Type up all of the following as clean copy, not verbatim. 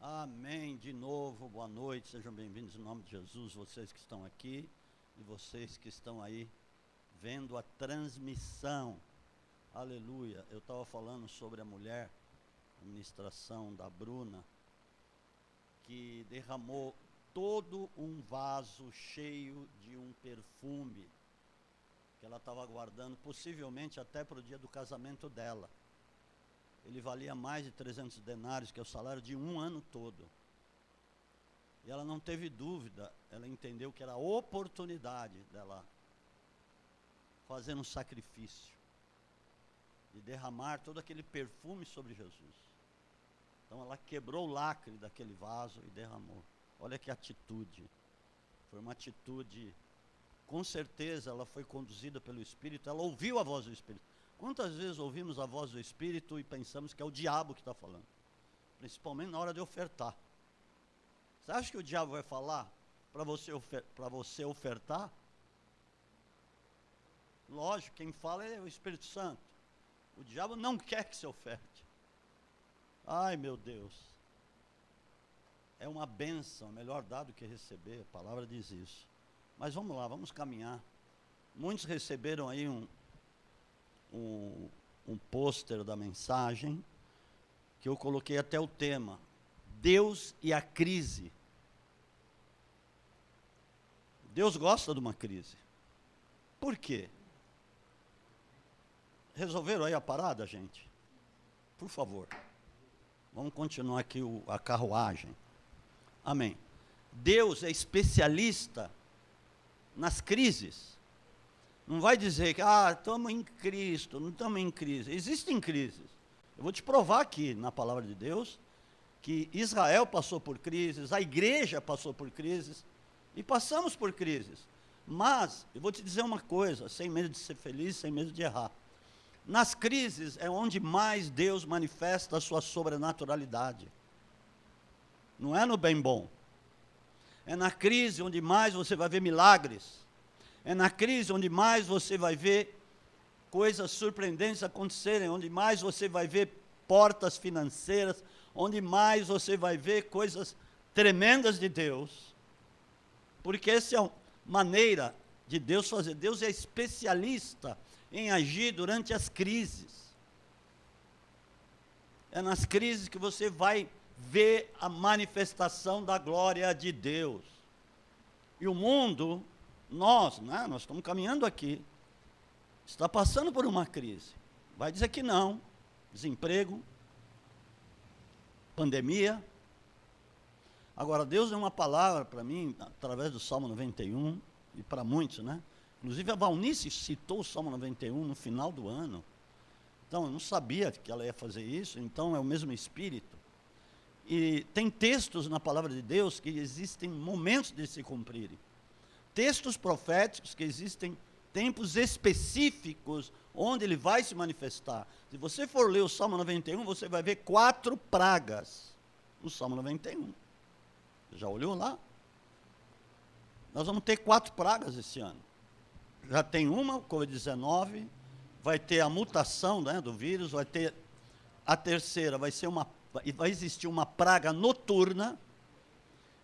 Amém. De novo, boa noite, sejam bem-vindos em nome de Jesus, vocês que estão aqui e vocês que estão aí vendo a transmissão. Aleluia. Eu estava falando sobre a mulher, a ministração da Bruna, que derramou todo um vaso cheio de um perfume que ela estava guardando, possivelmente até para o dia do casamento dela. Ele valia mais de 300 denários, que é o salário de um ano todo. E ela não teve dúvida, ela entendeu que era a oportunidade dela fazer um sacrifício, de derramar todo aquele perfume sobre Jesus. Então ela quebrou o lacre daquele vaso e derramou. Olha que atitude. Foi uma atitude, com certeza ela foi conduzida pelo Espírito, ela ouviu a voz do Espírito. Quantas vezes ouvimos a voz do Espírito e pensamos que é o diabo que está falando? Principalmente na hora de ofertar. Você acha que o diabo vai falar para você ofertar? Lógico, quem fala é o Espírito Santo. O diabo não quer que você oferte. Ai, meu Deus. É uma bênção, é melhor dar do que receber, a palavra diz isso. Mas vamos lá, vamos caminhar. Muitos receberam aí um pôster da mensagem, que eu coloquei até o tema, Deus e a crise. Deus gosta de uma crise. Por quê? Resolveram aí a parada, gente? Por favor. Vamos continuar aqui a carruagem. Amém. Deus é especialista nas crises. Não vai dizer que, estamos em Cristo, não estamos em crise. Existem crises. Eu vou te provar aqui, na palavra de Deus, que Israel passou por crises, a igreja passou por crises, e passamos por crises. Mas, eu vou te dizer uma coisa, sem medo de ser feliz, sem medo de errar. Nas crises é onde mais Deus manifesta a sua sobrenaturalidade. Não é no bem bom. É na crise onde mais você vai ver milagres. É na crise onde mais você vai ver coisas surpreendentes acontecerem, onde mais você vai ver portas financeiras, onde mais você vai ver coisas tremendas de Deus. Porque essa é a maneira de Deus fazer. Deus é especialista em agir durante as crises. É nas crises que você vai ver a manifestação da glória de Deus. E o mundo, nós estamos caminhando aqui, está passando por uma crise. Vai dizer que não. Desemprego, pandemia. Agora, Deus deu uma palavra para mim, através do Salmo 91, e para muitos, né? Inclusive a Valnice citou o Salmo 91 no final do ano. Então, eu não sabia que ela ia fazer isso, então é o mesmo Espírito. E tem textos na palavra de Deus que existem momentos de se cumprirem. Textos proféticos que existem tempos específicos onde ele vai se manifestar. Se você for ler o Salmo 91, você vai ver 4 pragas no Salmo 91. Você já olhou lá? Nós vamos ter 4 pragas esse ano. Já tem uma, o Covid-19, vai ter a mutação, né, do vírus, vai ter a terceira, vai existir uma praga noturna.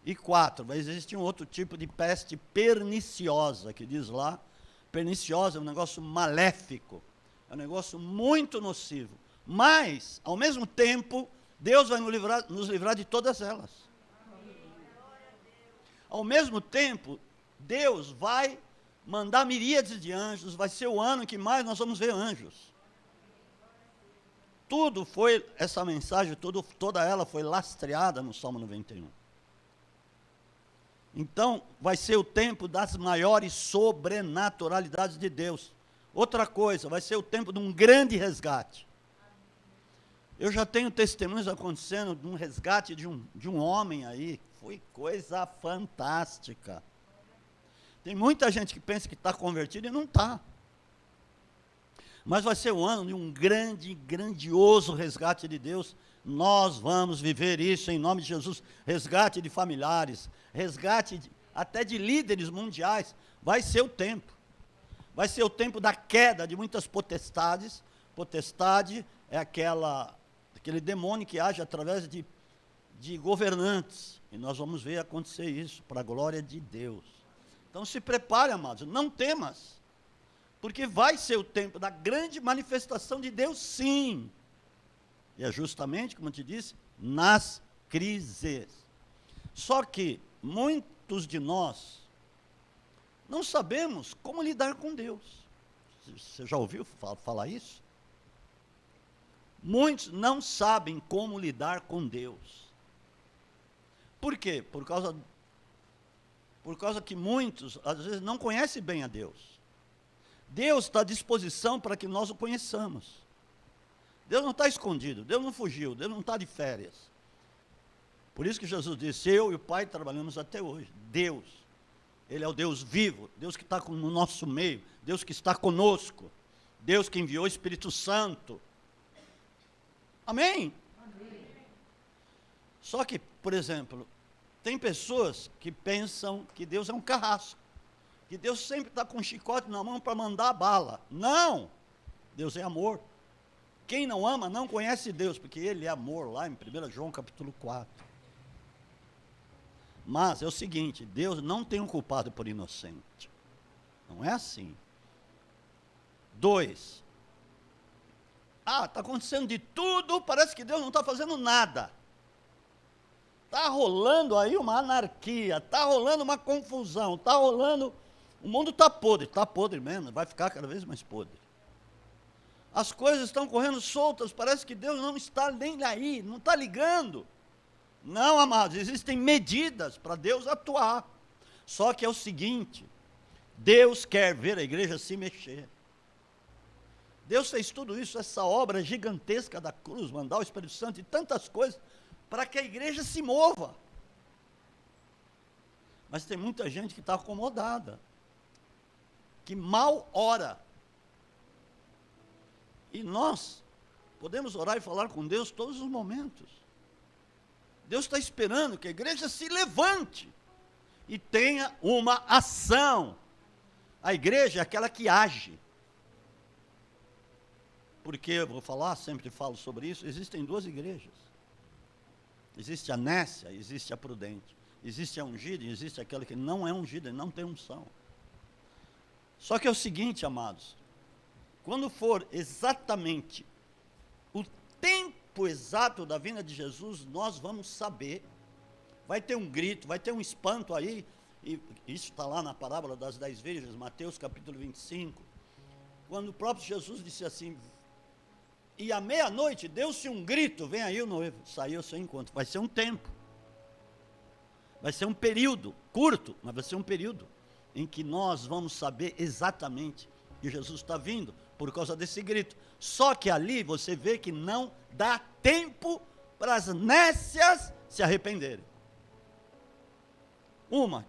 E 4, vai existir um outro tipo de peste perniciosa, que diz lá, perniciosa é um negócio maléfico, é um negócio muito nocivo, mas, ao mesmo tempo, Deus vai nos livrar de todas elas. Ao mesmo tempo, Deus vai mandar miríades de anjos, vai ser o ano em que mais nós vamos ver anjos. Tudo foi, essa mensagem, toda ela foi lastreada no Salmo 91. Então, vai ser o tempo das maiores sobrenaturalidades de Deus. Outra coisa, vai ser o tempo de um grande resgate. Eu já tenho testemunhos acontecendo de um resgate de um homem aí. Foi coisa fantástica. Tem muita gente que pensa que está convertido e não está. Mas vai ser o ano de um grandioso resgate de Deus. Nós vamos viver isso em nome de Jesus. Resgate de familiares, resgate até de líderes mundiais. Vai ser o tempo. Vai ser o tempo da queda de muitas potestades. Potestade é aquele demônio que age através de de governantes. E nós vamos ver acontecer isso, para a glória de Deus. Então se prepare, amados, não temas, porque vai ser o tempo da grande manifestação de Deus, sim. E é justamente, como eu te disse, nas crises. Só que muitos de nós não sabemos como lidar com Deus. Você já ouviu falar isso? Muitos não sabem como lidar com Deus. Por quê? Por causa que muitos, às vezes, não conhecem bem a Deus. Deus está à disposição para que nós o conheçamos. Deus não está escondido, Deus não fugiu, Deus não está de férias. Por isso que Jesus disse, eu e o Pai trabalhamos até hoje. Deus, Ele é o Deus vivo, Deus que está no nosso meio, Deus que está conosco, Deus que enviou o Espírito Santo. Amém? Amém. Só que, por exemplo, tem pessoas que pensam que Deus é um carrasco, que Deus sempre está com um chicote na mão para mandar a bala. Não! Deus é amor. Quem não ama não conhece Deus, porque Ele é amor, lá em 1 João capítulo 4. Mas é o seguinte, Deus não tem um culpado por inocente. Não é assim. 2. Está acontecendo de tudo, parece que Deus não está fazendo nada. Está rolando aí uma anarquia, está rolando uma confusão, está rolando... O mundo está podre mesmo, vai ficar cada vez mais podre. As coisas estão correndo soltas, parece que Deus não está nem aí, não está ligando. Não, amados, existem medidas para Deus atuar. Só que é o seguinte, Deus quer ver a igreja se mexer. Deus fez tudo isso, essa obra gigantesca da cruz, mandar o Espírito Santo e tantas coisas, para que a igreja se mova. Mas tem muita gente que está acomodada, que mal ora. E nós podemos orar e falar com Deus todos os momentos. Deus está esperando que a igreja se levante e tenha uma ação. A igreja é aquela que age. Porque, eu vou falar, sempre falo sobre isso, existem duas igrejas. Existe a nécia, existe a prudente. Existe a ungida e existe aquela que não é ungida e não tem unção. Só que é o seguinte, amados, quando for exatamente o tempo exato da vinda de Jesus, nós vamos saber, vai ter um grito, vai ter um espanto aí, e isso está lá na parábola das 10 virgens, Mateus capítulo 25, quando o próprio Jesus disse assim, e à meia-noite deu-se um grito, vem aí o noivo, saiu ao seu encontro, vai ser um tempo, vai ser um período curto, mas vai ser um período em que nós vamos saber exatamente que Jesus está vindo, por causa desse grito. Só que ali você vê que não dá tempo para as nécias se arrependerem.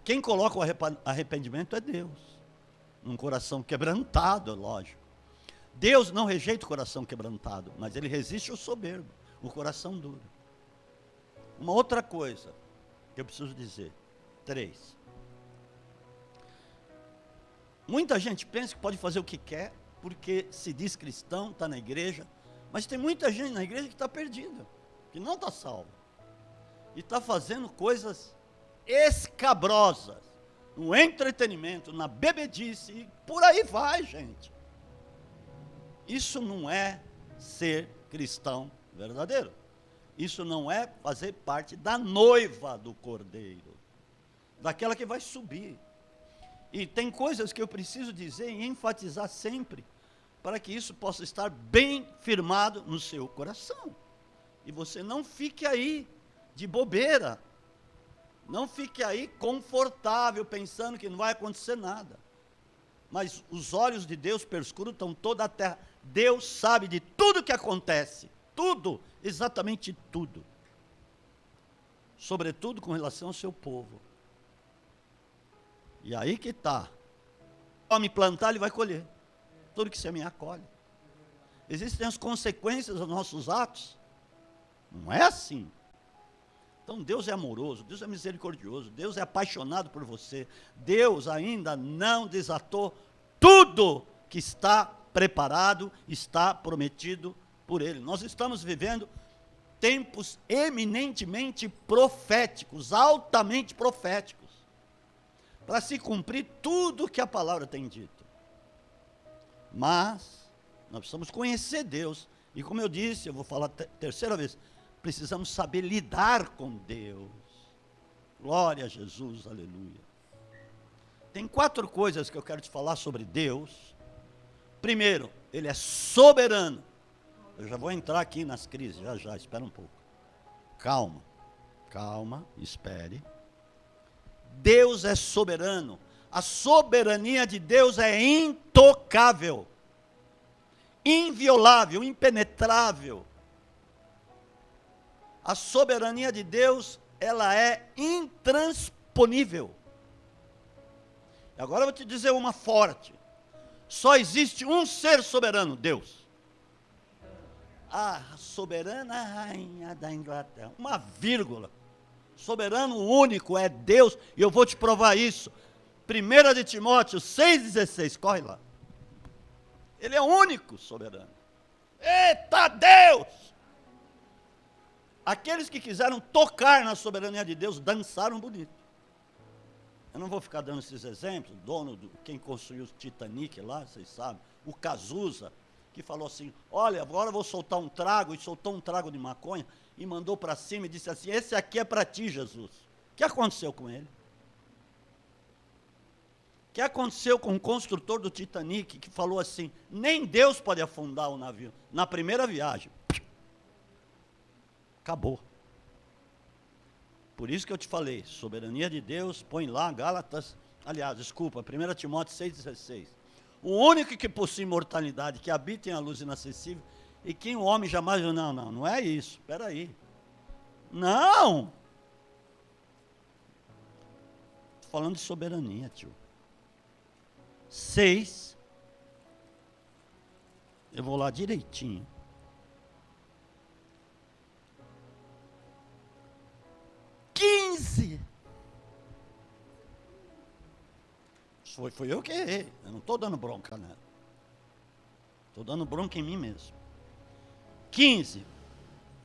Quem coloca o arrependimento é Deus, num coração quebrantado, é lógico. Deus não rejeita o coração quebrantado, mas Ele resiste ao soberbo, o coração duro. Uma outra coisa que eu preciso dizer, 3. Muita gente pensa que pode fazer o que quer, porque se diz cristão, está na igreja, mas tem muita gente na igreja que está perdida, que não está salva, e está fazendo coisas escabrosas, no entretenimento, na bebedice, e por aí vai, gente. Isso não é ser cristão verdadeiro, isso não é fazer parte da noiva do Cordeiro, daquela que vai subir. E tem coisas que eu preciso dizer e enfatizar sempre, para que isso possa estar bem firmado no seu coração. E você não fique aí de bobeira, não fique aí confortável, pensando que não vai acontecer nada. Mas os olhos de Deus perscrutam toda a terra. Deus sabe de tudo que acontece, tudo, exatamente tudo. Sobretudo com relação ao seu povo. E aí que está. Homem plantar, ele vai colher. Tudo que semear, colhe. Existem as consequências dos nossos atos. Não é assim. Então Deus é amoroso, Deus é misericordioso, Deus é apaixonado por você. Deus ainda não desatou tudo que está preparado, está prometido por Ele. Nós estamos vivendo tempos eminentemente proféticos, altamente proféticos, para se cumprir tudo que a palavra tem dito. Mas nós precisamos conhecer Deus, e como eu disse, eu vou falar terceira vez, precisamos saber lidar com Deus. Glória a Jesus, aleluia. Tem 4 coisas que eu quero te falar sobre Deus. Primeiro, Ele é soberano. Eu já vou entrar aqui nas crises, já, espera um pouco. Calma, espere. Deus é soberano. A soberania de Deus é intocável, inviolável, impenetrável. A soberania de Deus, ela é intransponível. Agora eu vou te dizer uma forte. Só existe um ser soberano, Deus. A soberana rainha da Inglaterra. Uma vírgula. Soberano único é Deus, e eu vou te provar isso. 1 de Timóteo 6,16, corre lá. Ele é o único soberano. Eita Deus! Aqueles que quiseram tocar na soberania de Deus, dançaram bonito. Eu não vou ficar dando esses exemplos, quem construiu o Titanic lá, vocês sabem, o Cazuza, que falou assim, olha, agora eu vou soltar um trago, e soltou um trago de maconha, e mandou para cima e disse assim, esse aqui é para ti, Jesus. O que aconteceu com ele? O que aconteceu com o construtor do Titanic, que falou assim, nem Deus pode afundar o navio, na primeira viagem. Acabou. Por isso que eu te falei, soberania de Deus, põe lá, Gálatas, 1 Timóteo 6,16. O único que possui imortalidade, que habita em a luz inacessível, e que o homem jamais... Não é isso, espera aí. Não! Estou falando de soberania, tio. 6, eu vou lá direitinho. 15. Foi eu que errei. Eu não estou dando bronca nela. Estou dando bronca em mim mesmo. 15.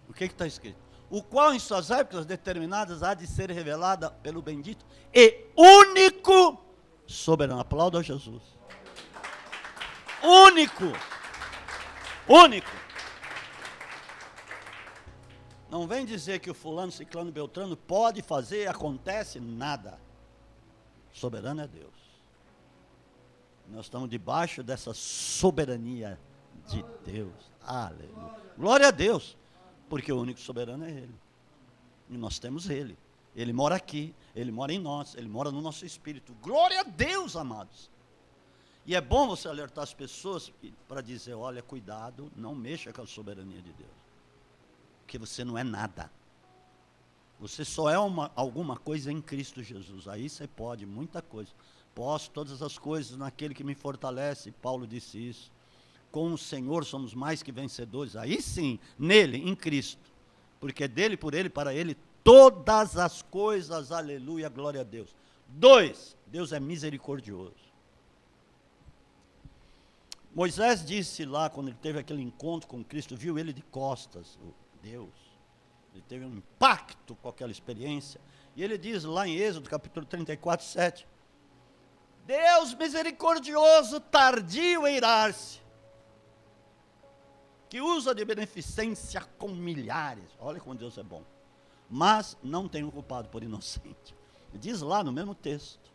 O que está escrito? O qual em suas épocas determinadas há de ser revelada pelo bendito e único soberano. Aplauda a Jesus. Único. Não vem dizer que o fulano, ciclano, beltrano pode fazer, acontece, nada. Soberano é Deus. Nós estamos debaixo dessa soberania de Deus. Aleluia. Glória a Deus. Porque o único soberano é Ele. E nós temos Ele. Ele mora aqui, Ele mora em nós, Ele mora no nosso espírito. Glória a Deus, amados. E é bom você alertar as pessoas para dizer, olha, cuidado, não mexa com a soberania de Deus. Porque você não é nada. Você só é alguma coisa em Cristo Jesus. Aí você pode muita coisa. Posso todas as coisas naquele que me fortalece. Paulo disse isso. Com o Senhor somos mais que vencedores. Aí sim, nele, em Cristo. Porque dele, por ele, para ele, todas as coisas, aleluia, glória a Deus. 2, Deus é misericordioso. Moisés disse lá, quando ele teve aquele encontro com Cristo, viu ele de costas, Deus. Ele teve um impacto com aquela experiência. E ele diz lá em Êxodo, capítulo 34, 7. Deus misericordioso, tardio a irar-se, que usa de beneficência com milhares. Olha como Deus é bom. Mas não tem um culpado por inocente. Diz lá no mesmo texto,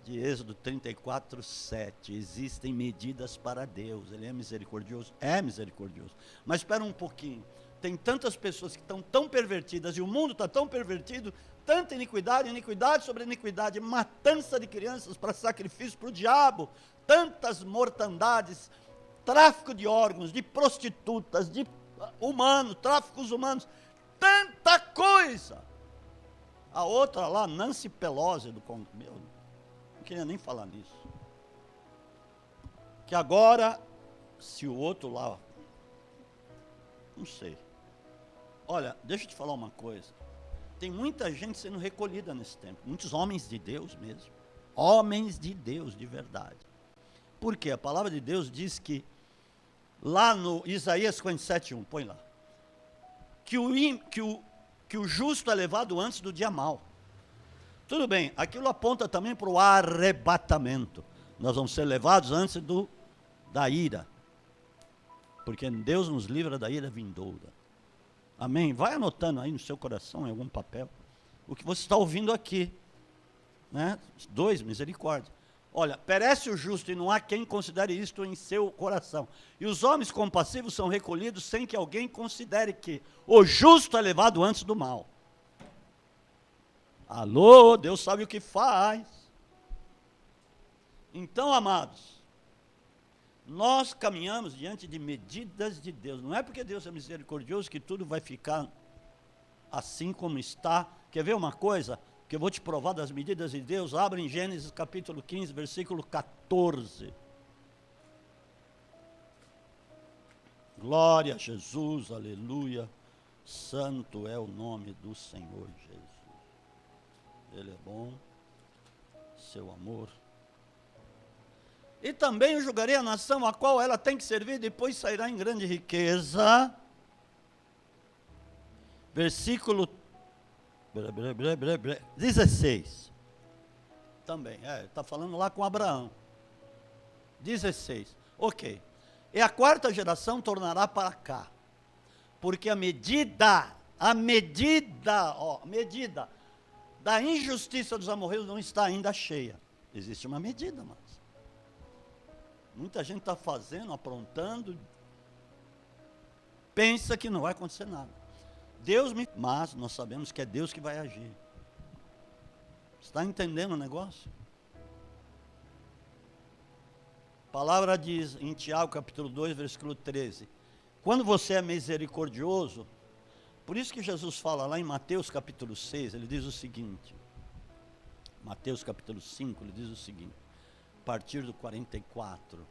de Êxodo 34, 7. Existem medidas para Deus. Ele é misericordioso? É misericordioso. Mas espera um pouquinho. Tem tantas pessoas que estão tão pervertidas, e o mundo está tão pervertido, tanta iniquidade, iniquidade sobre iniquidade, matança de crianças para sacrifício para o diabo, tantas mortandades, tráfico de órgãos, de prostitutas, de humanos, tráficos humanos, tanta coisa. A outra lá, Nancy Pelosi, meu, não queria nem falar nisso. Que agora, se o outro lá, não sei. Olha, deixa eu te falar uma coisa. Tem muita gente sendo recolhida nesse tempo. Muitos homens de Deus mesmo. Homens de Deus de verdade. Por quê? A palavra de Deus diz que, lá no Isaías 57, 1, põe lá. que o justo é levado antes do dia mau. Tudo bem, aquilo aponta também para o arrebatamento. Nós vamos ser levados antes da ira. Porque Deus nos livra da ira vindoura. Amém? Vai anotando aí no seu coração, em algum papel, o que você está ouvindo aqui. Né? 2, misericórdia. Olha, perece o justo e não há quem considere isto em seu coração. E os homens compassivos são recolhidos sem que alguém considere que o justo é levado antes do mal. Alô, Deus sabe o que faz. Então, amados, nós caminhamos diante de medidas de Deus. Não é porque Deus é misericordioso que tudo vai ficar assim como está. Quer ver uma coisa? Que eu vou te provar das medidas de Deus. Abre em Gênesis capítulo 15, versículo 14. Glória a Jesus, aleluia. Santo é o nome do Senhor Jesus. Ele é bom, seu amor. E também eu julgarei a nação a qual ela tem que servir, depois sairá em grande riqueza. Versículo 16. Também, está falando lá com Abraão. 16. Ok. E a quarta geração tornará para cá. Porque a medida da injustiça dos amorreus não está ainda cheia. Existe uma medida, mas muita gente está fazendo, aprontando, pensa que não vai acontecer nada. Mas nós sabemos que é Deus que vai agir. Está entendendo o negócio? A palavra diz em Tiago capítulo 2, versículo 13, quando você é misericordioso, por isso que Jesus fala lá em Mateus capítulo 6, ele diz o seguinte, Mateus capítulo 5, ele diz o seguinte, a partir do 44,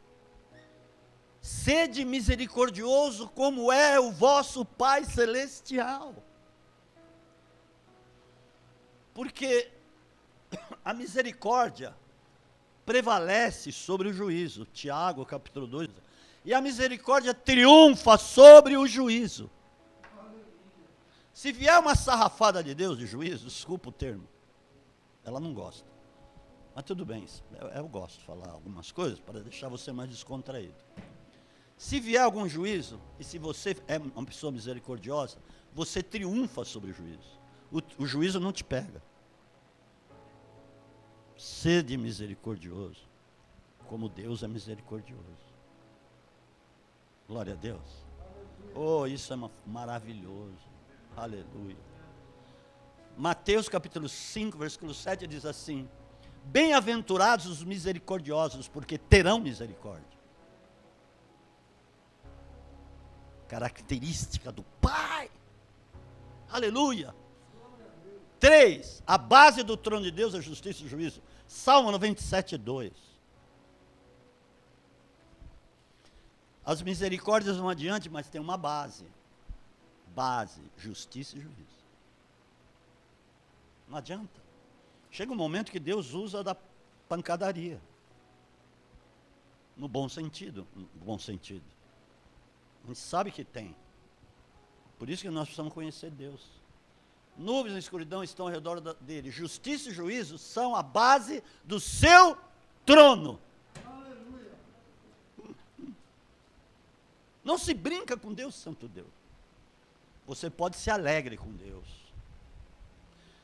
sede misericordioso como é o vosso Pai Celestial. Porque a misericórdia prevalece sobre o juízo. Tiago, capítulo 2. E a misericórdia triunfa sobre o juízo. Se vier uma sarrafada de Deus de juízo, desculpa o termo, ela não gosta. Mas tudo bem, eu gosto de falar algumas coisas para deixar você mais descontraído. Se vier algum juízo, e se você é uma pessoa misericordiosa, você triunfa sobre o juízo. O juízo não te pega. Sede misericordioso, como Deus é misericordioso. Glória a Deus. Oh, isso é maravilhoso. Aleluia. Mateus capítulo 5, versículo 7 diz assim, bem-aventurados os misericordiosos, porque terão misericórdia. Característica do Pai. Aleluia. 3. A base do trono de Deus é justiça e juízo. Salmo 97, 2. As misericórdias vão adiante, mas tem uma base. Base, justiça e juízo. Não adianta. Chega um momento que Deus usa da pancadaria. No bom sentido. No bom sentido. A gente sabe que tem. Por isso que nós precisamos conhecer Deus. Nuvens e escuridão estão ao redor dele. Justiça e juízo são a base do seu trono. Aleluia. Não se brinca com Deus, santo Deus. Você pode ser alegre com Deus.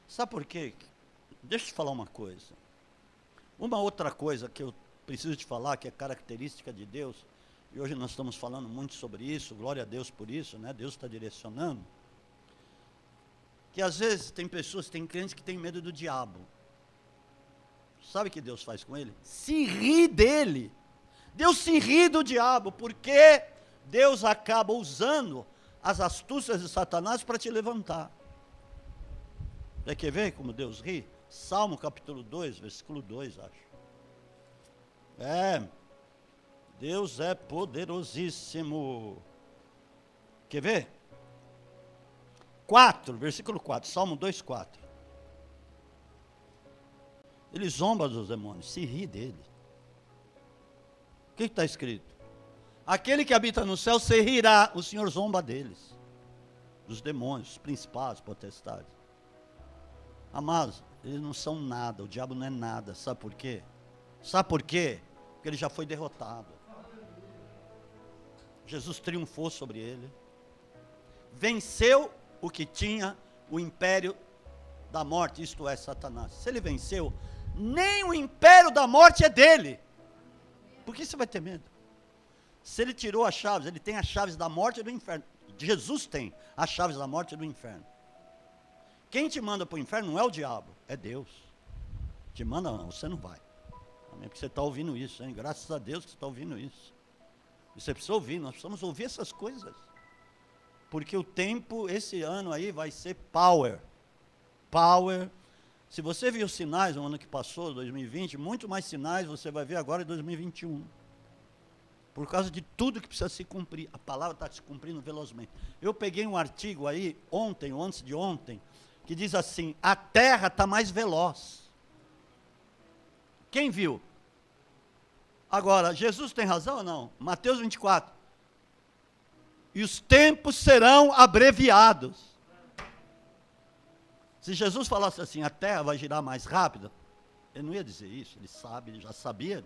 Sabe por quê? Deixa eu te falar uma coisa. Uma outra coisa que eu preciso te falar, que é característica de Deus, e hoje nós estamos falando muito sobre isso, glória a Deus por isso, né? Deus está direcionando. Que às vezes tem pessoas, tem crentes que têm medo do diabo. Sabe o que Deus faz com ele? Se ri dele. Deus se ri do diabo, porque Deus acaba usando as astúcias de Satanás para te levantar. Você quer ver como Deus ri? Salmo capítulo 2, versículo 2, acho. Deus é poderosíssimo. Quer ver? 4, versículo 4, Salmo 2, 4. Ele zomba dos demônios, se ri dele. O que está escrito? Aquele que habita no céu se rirá, o Senhor zomba deles. dos demônios, dos principados, potestades. Amados, eles não são nada, o diabo não é nada, sabe por quê? Sabe por quê? Porque ele já foi derrotado. Jesus triunfou sobre ele, venceu o que tinha o império da morte, isto é, Satanás. Se ele venceu, nem o império da morte é dele. Por que você vai ter medo? Se ele tirou as chaves, ele tem as chaves da morte e do inferno. Jesus tem as chaves da morte e do inferno. Quem te manda para o inferno não é o diabo, é Deus. Te manda não, você não vai. Amém? Porque você está ouvindo isso, hein? Graças a Deus que você está ouvindo isso. E você precisa ouvir, nós precisamos ouvir essas coisas. Porque o tempo, esse ano aí, vai ser power. Power. Se você viu os sinais no ano que passou, 2020, muito mais sinais você vai ver agora em 2021. Por causa de tudo que precisa se cumprir. A palavra está se cumprindo velozmente. Eu peguei um artigo aí, ontem ou antes de ontem, que diz assim, a terra está mais veloz. Quem viu? Agora, Jesus tem razão ou não? Mateus 24. E os tempos serão abreviados. Se Jesus falasse assim, a terra vai girar mais rápido, ele não ia dizer isso, ele sabe, ele já sabia.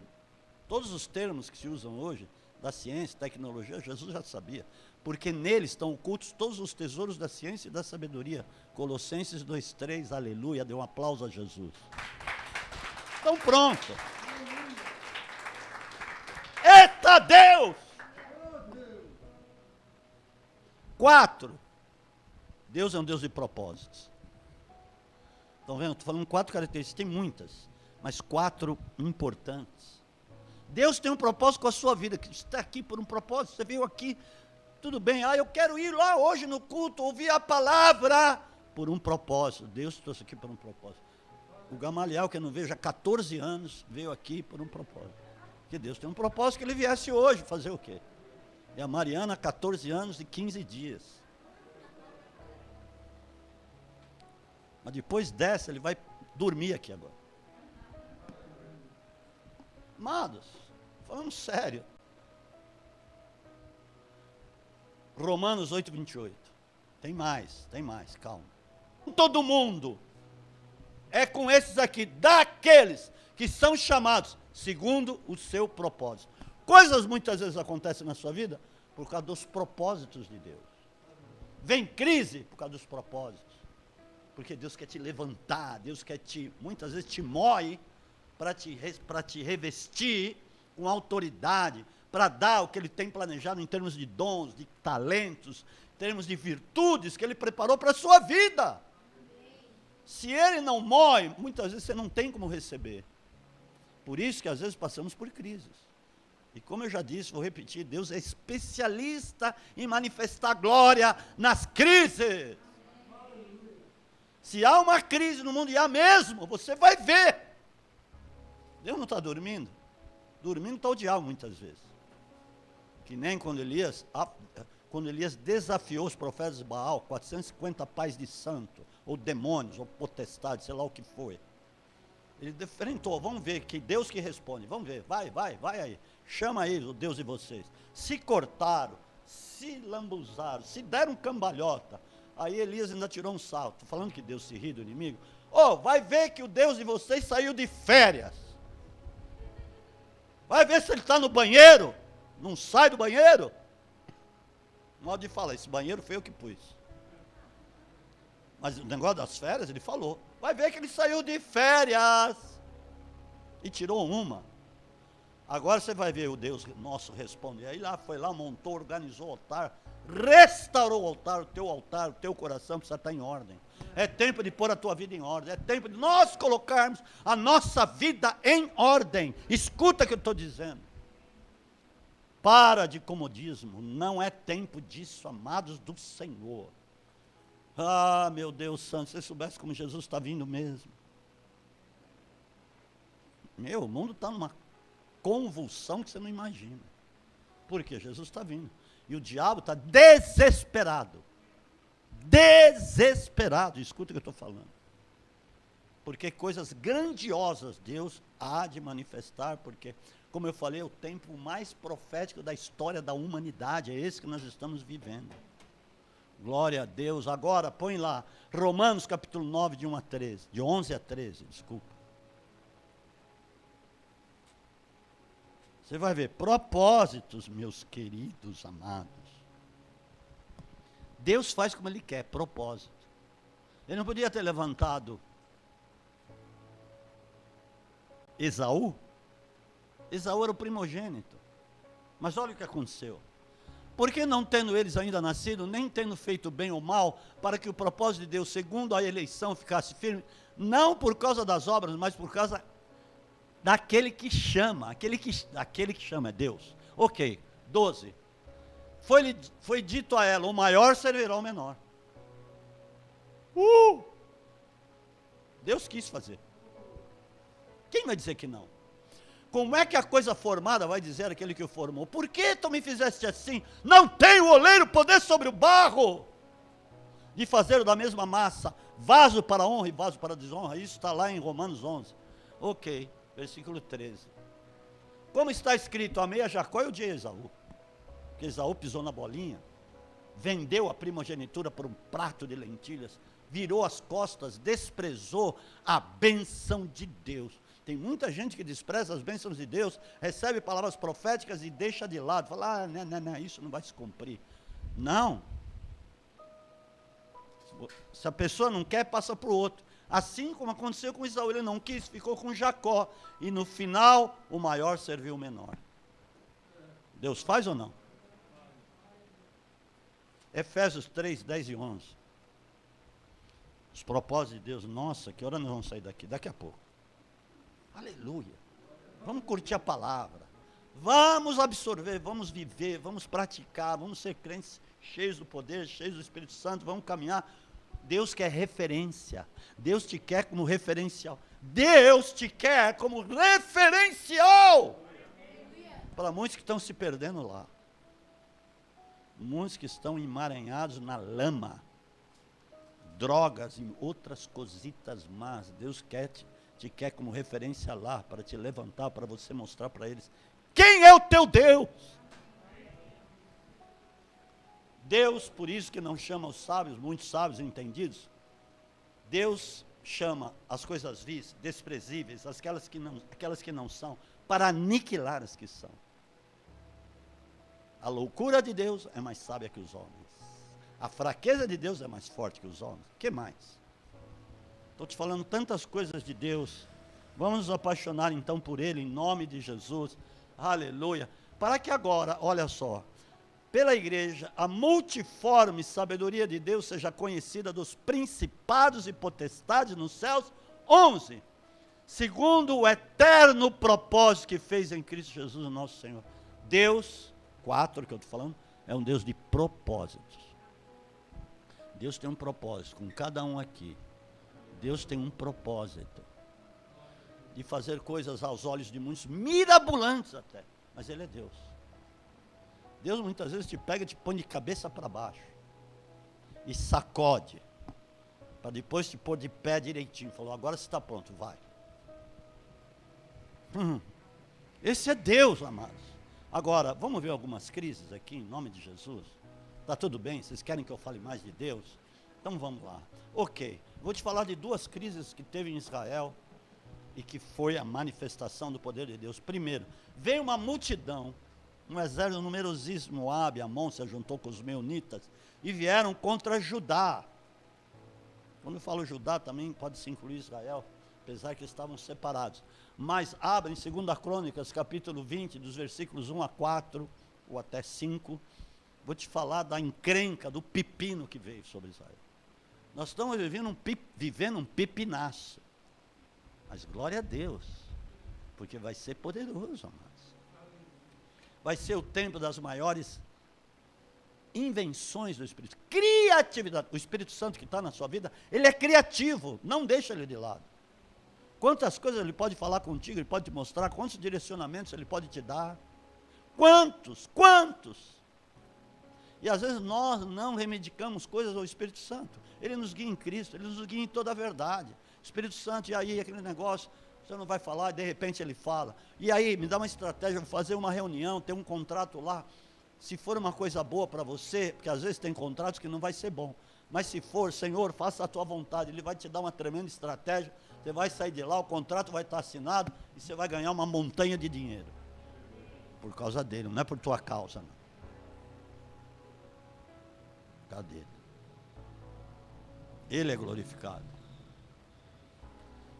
Todos os termos que se usam hoje, da ciência, tecnologia, Jesus já sabia. Porque nele estão ocultos todos os tesouros da ciência e da sabedoria. Colossenses 2:3, aleluia, dê um aplauso a Jesus. Então pronto. Eita Deus! 4. Deus é um Deus de propósitos. Estão vendo? Estou falando 4 características, tem muitas, mas 4 importantes. Deus tem um propósito com a sua vida, que você está aqui por um propósito, você veio aqui, tudo bem, eu quero ir lá hoje no culto, ouvir a palavra, por um propósito. Deus trouxe aqui por um propósito. O Gamaliel, que eu não vejo há 14 anos, veio aqui por um propósito. Porque Deus tem um propósito que ele viesse hoje, fazer o quê? E a Mariana, 14 anos e 15 dias. Mas depois dessa, ele vai dormir aqui agora. Amados, falando sério. Romanos 8:28. Tem mais, calma. Todo mundo é com esses aqui, daqueles que são chamados segundo o seu propósito. Coisas muitas vezes acontecem na sua vida por causa dos propósitos de Deus. Vem crise por causa dos propósitos. Porque Deus quer te levantar, Deus quer muitas vezes te moe para te revestir com autoridade, para dar o que Ele tem planejado em termos de dons, de talentos, em termos de virtudes que Ele preparou para a sua vida. Se Ele não moe, muitas vezes você não tem como receber. Por isso que às vezes passamos por crises. E como eu já disse, vou repetir, Deus é especialista em manifestar glória nas crises. Se há uma crise no mundo, e há mesmo, você vai ver. Deus não está dormindo? Dormindo está o diabo muitas vezes. Que nem quando Elias desafiou os profetas de Baal, 450 pais de santo, ou demônios, ou potestades, sei lá o que foi. Ele enfrentou, vamos ver, que Deus que responde, vamos ver, vai aí, chama aí o Deus de vocês. Se cortaram, se lambuzaram, se deram cambalhota, aí Elias ainda tirou um salto. Estou falando que Deus se ri do inimigo. Vai ver que o Deus de vocês saiu de férias. Vai ver se ele está no banheiro. Não sai do banheiro. Modo de falar, esse banheiro foi eu que pus. Mas o negócio das férias, ele falou. Vai ver que ele saiu de férias. E tirou uma. Agora você vai ver o Deus nosso responder. Aí foi lá, montou, organizou o altar. Restaurou o altar, o teu coração precisa estar em ordem. É tempo de pôr a tua vida em ordem. É tempo de nós colocarmos a nossa vida em ordem. Escuta o que eu estou dizendo. Para de comodismo. Não é tempo disso, amados do Senhor. Ah, meu Deus santo, se você soubesse como Jesus está vindo mesmo. O mundo está numa convulsão que você não imagina. Por quê? Jesus está vindo. E o diabo está desesperado. Desesperado. Escuta o que eu estou falando. Porque coisas grandiosas Deus há de manifestar, porque, como eu falei, é o tempo mais profético da história da humanidade. É esse que nós estamos vivendo. Glória a Deus. Agora, põe lá, Romanos capítulo 9, de 1 a 13, de 11 a 13, desculpa. Você vai ver, propósitos, meus queridos amados. Deus faz como Ele quer, propósito. Ele não podia ter levantado Esaú. Esaú era o primogênito. Mas olha o que aconteceu. Porque não tendo eles ainda nascido, nem tendo feito bem ou mal, para que o propósito de Deus, segundo a eleição, ficasse firme, não por causa das obras, mas por causa daquele que chama, aquele que chama é Deus. Ok, 12. Foi dito a ela, o maior servirá ao menor. Deus quis fazer. Quem vai dizer que não? Como é que a coisa formada vai dizer aquele que o formou? Por que tu me fizeste assim? Não tem o oleiro poder sobre o barro de fazer da mesma massa vaso para honra e vaso para desonra? Isso está lá em Romanos 11. Ok, versículo 13. Como está escrito, amei a Jacó e odiei a Esaú. Porque Esaú pisou na bolinha, vendeu a primogenitura por um prato de lentilhas, virou as costas, desprezou a bênção de Deus. Tem muita gente que despreza as bênçãos de Deus, recebe palavras proféticas e deixa de lado, fala, não, isso não vai se cumprir. Não. Se a pessoa não quer, passa para o outro. Assim como aconteceu com Esaú, ele não quis, ficou com Jacó. E no final, o maior serviu o menor. Deus faz ou não? Efésios 3, 10 e 11. Os propósitos de Deus, nossa, que hora nós vamos sair daqui? Daqui a pouco. Aleluia. Vamos curtir a palavra. Vamos absorver, vamos viver, vamos praticar, vamos ser crentes cheios do poder, cheios do Espírito Santo, vamos caminhar. Deus quer referência. Deus te quer como referencial. Deus te quer como referencial. Para muitos que estão se perdendo lá. Muitos que estão emaranhados na lama. Drogas e outras cositas más. Deus te quer como referência lá, para te levantar, para você mostrar para eles quem é o teu Deus. Deus, por isso que não chama os sábios, muitos sábios entendidos, Deus chama as coisas vis, desprezíveis, aquelas que não são, para aniquilar as que são. A loucura de Deus é mais sábia que os homens. A fraqueza de Deus é mais forte que os homens. O que mais? Estou te falando tantas coisas de Deus. Vamos nos apaixonar então por Ele, em nome de Jesus. Aleluia. Para que agora, olha só, pela igreja, a multiforme sabedoria de Deus seja conhecida dos principados e potestades nos céus. 11. Segundo o eterno propósito que fez em Cristo Jesus, o nosso Senhor. Deus, 4 que eu estou falando, é um Deus de propósitos. Deus tem um propósito com cada um aqui. Deus tem um propósito de fazer coisas aos olhos de muitos, mirabolantes até, mas Ele é Deus. Deus muitas vezes te pega e te põe de cabeça para baixo, e sacode, para depois te pôr de pé direitinho, falou, agora você está pronto, vai. Esse é Deus, amados. Agora, vamos ver algumas crises aqui, em nome de Jesus. Está tudo bem? Vocês querem que eu fale mais de Deus? Então vamos lá. Ok, vou te falar de duas crises que teve em Israel e que foi a manifestação do poder de Deus. Primeiro, veio uma multidão, um exército numerosíssimo, Moabe, Amon, se juntou com os meunitas e vieram contra Judá. Quando eu falo Judá, também pode se incluir Israel, apesar que estavam separados. Mas abre em 2 Crônicas, capítulo 20, dos versículos 1 a 4, ou até 5, vou te falar da encrenca, do pepino que veio sobre Israel. Nós estamos vivendo um pepinaço. Mas glória a Deus, porque vai ser poderoso, amados. Vai ser o tempo das maiores invenções do Espírito. Criatividade. O Espírito Santo que está na sua vida, ele é criativo, não deixa ele de lado. Quantas coisas ele pode falar contigo, ele pode te mostrar, quantos direcionamentos ele pode te dar. Quantos? E às vezes nós não reivindicamos coisas ao Espírito Santo. Ele nos guia em Cristo, ele nos guia em toda a verdade. Espírito Santo, e aí aquele negócio, você não vai falar, e de repente ele fala. E aí, me dá uma estratégia, vou fazer uma reunião, tem um contrato lá. Se for uma coisa boa para você, porque às vezes tem contratos que não vai ser bom, mas se for, Senhor, faça a tua vontade, Ele vai te dar uma tremenda estratégia, você vai sair de lá, o contrato vai estar assinado, e você vai ganhar uma montanha de dinheiro, por causa dele, não é por tua causa, não. Cadê? Ele é glorificado.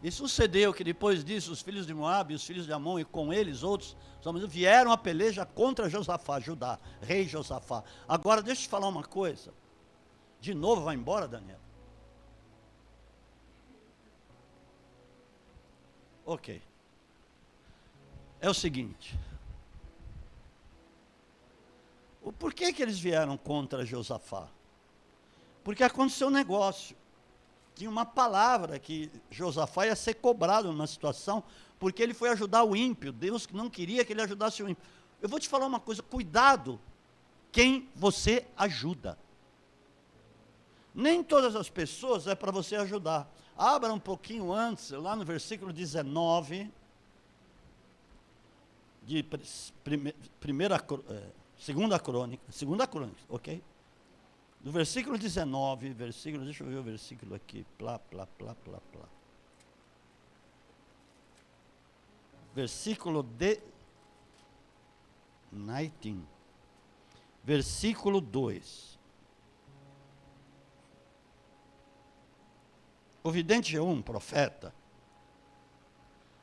E sucedeu que depois disso, os filhos de Moabe, os filhos de Amon, e com eles outros, vieram a peleja contra Josafá, Judá, rei Josafá. Agora, deixa eu te falar uma coisa. De novo, vai embora, Daniel? Ok. É o seguinte. Por que eles vieram contra Josafá? Porque aconteceu um negócio. Tinha uma palavra que Josafá ia ser cobrado numa situação, porque ele foi ajudar o ímpio. Deus não queria que ele ajudasse o ímpio. Eu vou te falar uma coisa, cuidado quem você ajuda. Nem todas as pessoas é para você ajudar. Abra um pouquinho antes, lá no versículo 19, de segunda crônica, ok? No versículo 19, deixa eu ver o versículo aqui, versículo 19, versículo 2. O vidente Jeú, um profeta,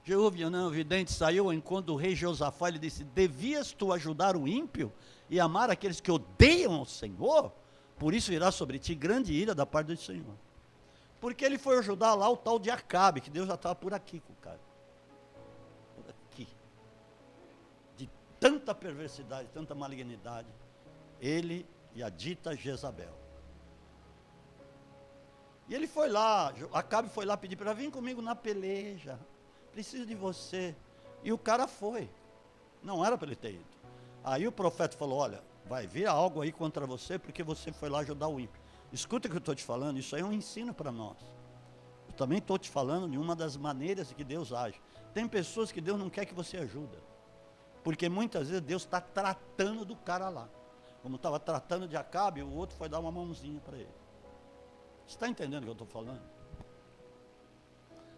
o vidente saiu ao encontro do rei Josafá, ele disse, devias tu ajudar o ímpio e amar aqueles que odeiam o Senhor? Por isso virá sobre ti grande ira da parte do Senhor. Porque ele foi ajudar lá o tal de Acabe, que Deus já estava por aqui com o cara. Por aqui. De tanta perversidade, tanta malignidade. Ele e a dita Jezabel. E ele foi lá, Acabe foi lá pedir para vir comigo na peleja. Preciso de você. E o cara foi. Não era para ele ter ido. Aí o profeta falou, olha, vai vir algo aí contra você, porque você foi lá ajudar o ímpio. Escuta o que eu estou te falando, isso aí é um ensino para nós. Eu também estou te falando de uma das maneiras que Deus age. Tem pessoas que Deus não quer que você ajude. Porque muitas vezes Deus está tratando do cara lá. Como estava tratando de Acabe, o outro foi dar uma mãozinha para ele. Você está entendendo o que eu estou falando?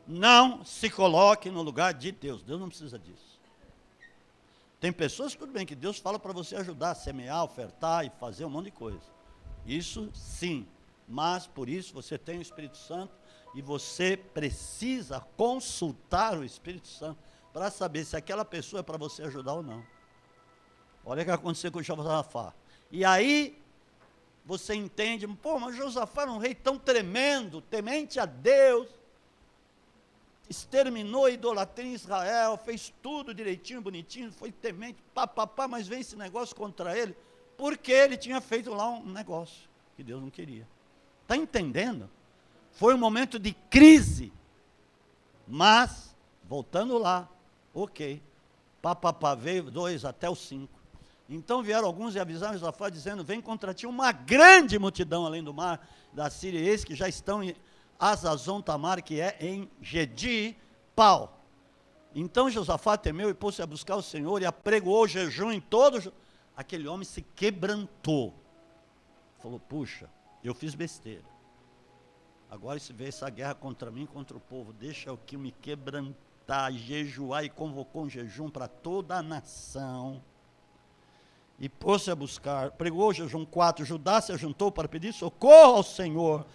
Não se coloque no lugar de Deus. Deus não precisa disso. Tem pessoas, tudo bem, que Deus fala para você ajudar, semear, ofertar e fazer um monte de coisa. Isso sim. Mas por isso você tem o Espírito Santo e você precisa consultar o Espírito Santo para saber se aquela pessoa é para você ajudar ou não. Olha o que aconteceu com Josafá. E aí você entende, pô, mas Josafá era um rei tão tremendo, temente a Deus, exterminou a idolatria em Israel, fez tudo direitinho, bonitinho, foi temente, mas vem esse negócio contra ele, porque ele tinha feito lá um negócio que Deus não queria. Está entendendo? Foi um momento de crise, mas, voltando lá, ok, veio 2 até o 5. Então vieram alguns e avisaram Josafá, dizendo, vem contra ti uma grande multidão além do mar, da Síria, eis que já estão em Azazon Tamar, que é em Gedi-Pau. Então Josafá temeu e pôs-se a buscar o Senhor e apregoou jejum em todos. Aquele homem se quebrantou. Falou, puxa, eu fiz besteira. Agora se vê essa guerra contra mim, contra o povo, deixa eu que me quebrantar, jejuar, e convocou um jejum para toda a nação. E pôs-se a buscar, pregou o jejum 4, Judá se ajuntou para pedir socorro ao Senhor,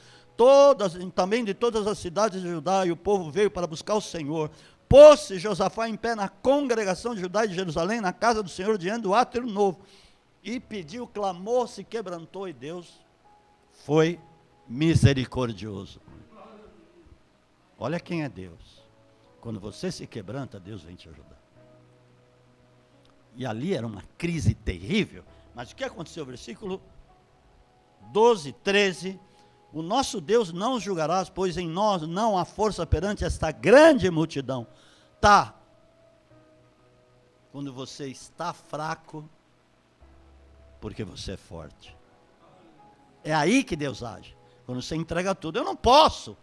também de todas as cidades de Judá, e o povo veio para buscar o Senhor. Pôs-se Josafá em pé na congregação de Judá e de Jerusalém, na casa do Senhor, diante do átrio novo, e pediu, clamou, se quebrantou, e Deus foi misericordioso. Olha quem é Deus. Quando você se quebranta, Deus vem te ajudar. E ali era uma crise terrível, mas o que aconteceu? Versículo 12, 13, o nosso Deus não os julgará, pois em nós não há força perante esta grande multidão. Tá, quando você está fraco, porque você é forte. É aí que Deus age, quando você entrega tudo. Eu não posso,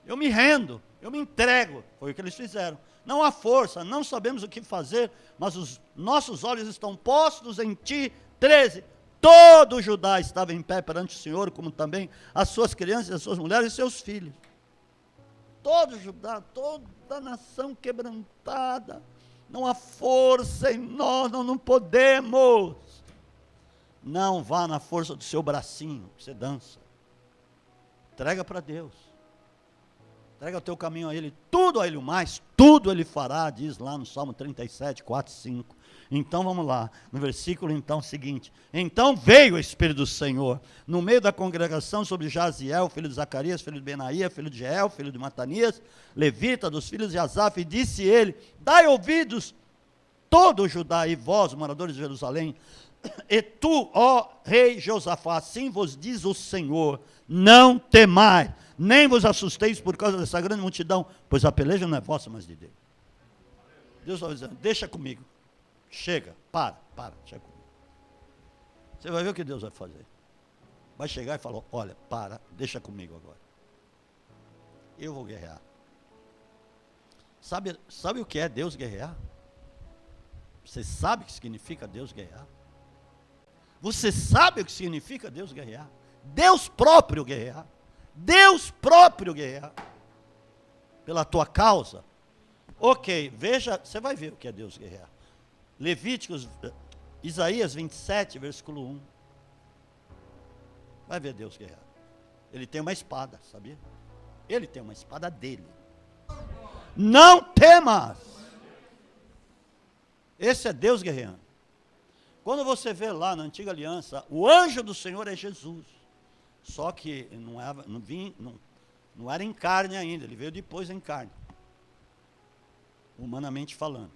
eu me rendo, eu me entrego, foi o que eles fizeram. Não há força, não sabemos o que fazer, mas os nossos olhos estão postos em ti, 13. Todo Judá estava em pé perante o Senhor, como também as suas crianças, as suas mulheres e seus filhos. Todo Judá, toda a nação quebrantada. Não há força em nós, nós não podemos. Não vá na força do seu bracinho, que você dança. Entrega para Deus. Entrega o teu caminho a Ele, tudo a Ele, o mais, tudo Ele fará, diz lá no Salmo 37, 4, 5. Então vamos lá, no versículo então seguinte. Então veio o Espírito do Senhor, no meio da congregação, sobre Jaziel, filho de Zacarias, filho de Benaía, filho de Jeiel, filho de Matanias, levita dos filhos de Asaf, e disse ele, dai ouvidos, todo o Judá e vós, moradores de Jerusalém, e tu, ó rei Josafá, assim vos diz o Senhor, não temais, nem vos assusteis por causa dessa grande multidão, pois a peleja não é vossa, mas de Deus. Deus está dizendo, deixa comigo, chega, para, chega comigo. Você vai ver o que Deus vai fazer. Vai chegar e falar, olha, deixa comigo agora. Eu vou guerrear. Sabe o que é Deus guerrear? Você sabe o que significa Deus guerrear? Você sabe o que significa Deus guerrear? Deus próprio guerrear. Deus próprio guerrear. Pela tua causa. Ok, veja, você vai ver o que é Deus guerrear. Levíticos, Isaías 27, versículo 1. Vai ver Deus guerrear. Ele tem uma espada, sabia? Ele tem uma espada dele. Não temas. Esse é Deus guerreando. Quando você vê lá na antiga aliança, o anjo do Senhor é Jesus. Só que não era em carne ainda, ele veio depois em carne. Humanamente falando.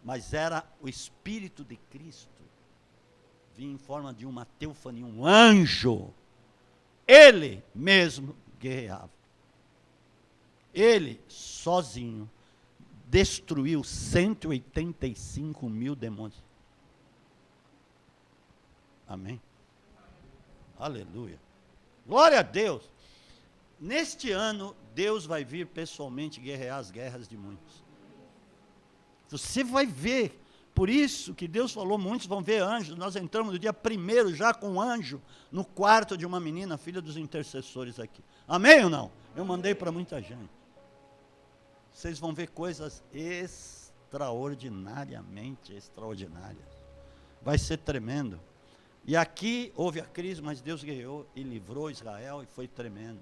Mas era o Espírito de Cristo. Vinha em forma de uma teofania, um anjo. Ele mesmo guerreava. Ele, sozinho, destruiu 185 mil demônios. Amém? Aleluia. Glória a Deus. Neste ano, Deus vai vir pessoalmente guerrear as guerras de muitos. Você vai ver. Por isso que Deus falou, muitos vão ver anjos. Nós entramos no dia 1º já com um anjo no quarto de uma menina, filha dos intercessores aqui. Amém ou não? Eu mandei para muita gente. Vocês vão ver coisas extraordinariamente extraordinárias. Vai ser tremendo. E aqui houve a crise, mas Deus guerreou e livrou Israel e foi tremendo.